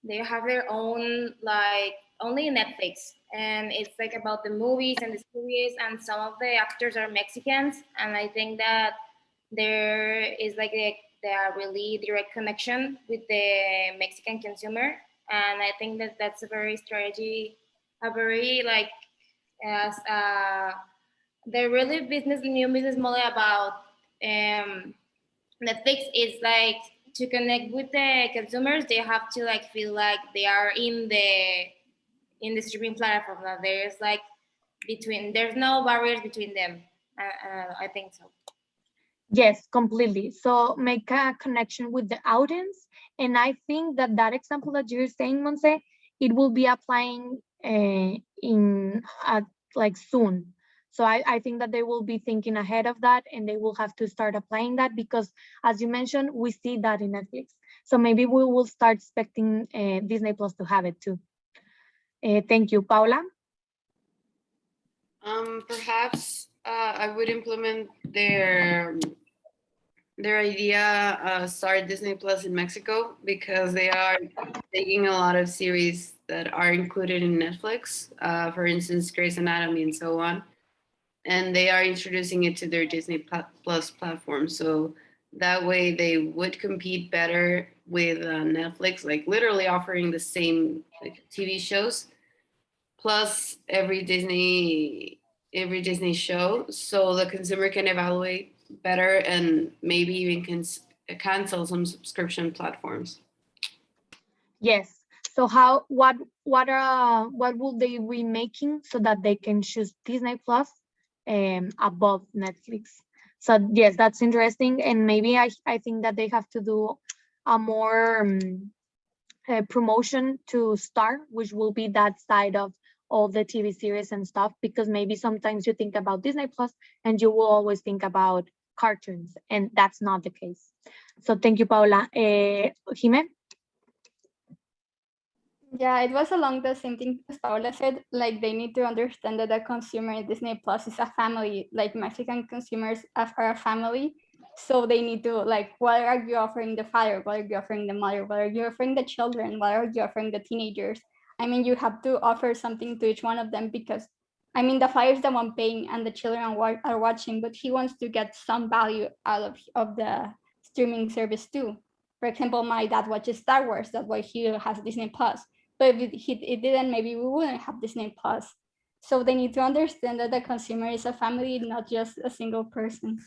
they have their own, like only Netflix, and it's like about the movies and the series, and some of the actors are Mexicans, and I think that there is like a really direct connection with the Mexican consumer, and I think that that's a very strategy, a very like as the really new business model about Netflix is like to connect with the consumers. They have to like feel like they are in the streaming platform, that there's like there's no barriers between them. I think so. Yes, completely. So make a connection with the audience. And I think that example that you're saying, Monse, it will be applying like soon. So I think that they will be thinking ahead of that, and they will have to start applying that, because as you mentioned, we see that in Netflix. So maybe we will start expecting Disney Plus to have it too. Thank you. Paula? Perhaps I would implement their idea, start Disney Plus in Mexico, because they are taking a lot of series that are included in Netflix, for instance, Grey's Anatomy and so on, and they are introducing it to their Disney Plus platform. So that way they would compete better with Netflix, like literally offering the same TV shows, plus every Disney show, so the consumer can evaluate better and maybe even cancel some subscription platforms. Yes. So what will they be making so that they can choose Disney Plus above Netflix? So yes, that's interesting. And maybe I think that they have to do a more promotion to Star, which will be that side of all the TV series and stuff, because maybe sometimes you think about Disney Plus and you will always think about cartoons, and that's not the case. So thank you, Paula. Jime? Yeah, it was along the same thing as Paula said. Like, they need to understand that the consumer in Disney Plus is a family. Like, Mexican consumers are a family, so they need to, like, what are you offering the father? What are you offering the mother? What are you offering the children? What are you offering the teenagers? I mean, you have to offer something to each one of them, because I mean, the father is the one paying and the children are watching, but he wants to get some value out of the streaming service too. For example, my dad watches Star Wars, that's why he has Disney Plus. But if it didn't, maybe we wouldn't have Disney Plus. So they need to understand that the consumer is a family, not just a single person.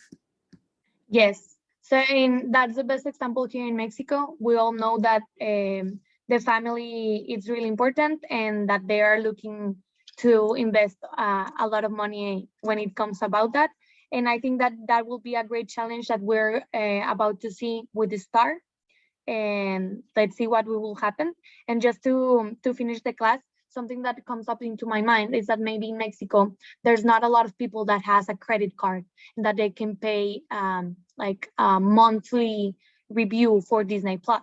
Yes. So that's the best example here in Mexico. We all know that the family is really important, and that they are looking to invest a lot of money when it comes about that. And I think that will be a great challenge that we're about to see with the Star. And let's see what will happen. And just to finish the class, something that comes up into my mind is that maybe in Mexico, there's not a lot of people that has a credit card, and that they can pay like a monthly review for Disney Plus.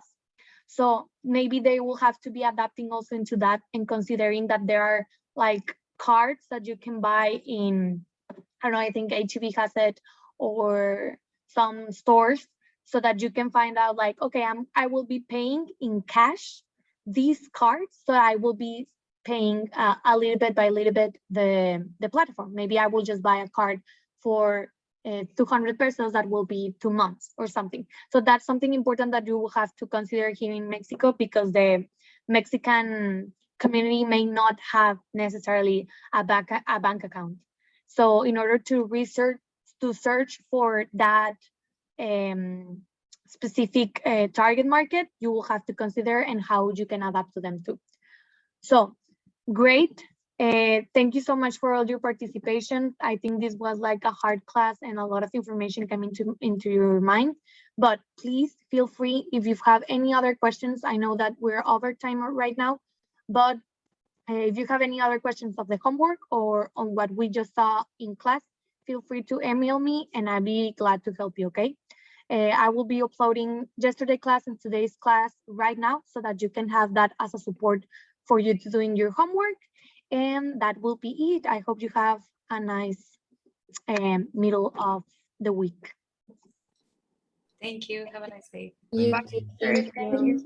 So maybe they will have to be adapting also into that and considering that there are like cards that you can buy in, I don't know, I think HEB has it or some stores, so that you can find out like, okay, I will be paying in cash these cards, so I will be paying a little bit by little bit the platform. Maybe I will just buy a card for 200 pesos, that will be 2 months or something. So that's something important that you will have to consider here in Mexico, because the Mexican community may not have necessarily a bank account. So in order to search for that specific target market, you will have to consider and how you can adapt to them too. So great. Thank you so much for all your participation. I think this was like a hard class and a lot of information coming into your mind, but please feel free if you have any other questions. I know that we're over time right now, but if you have any other questions of the homework or on what we just saw in class, feel free to email me and I'll be glad to help you, okay? I will be uploading yesterday's class and today's class right now so that you can have that as a support for you to doing your homework. And that will be it. I hope you have a nice middle of the week. Thank you. Have a nice day. You Bye. too. Thank you. Thank you.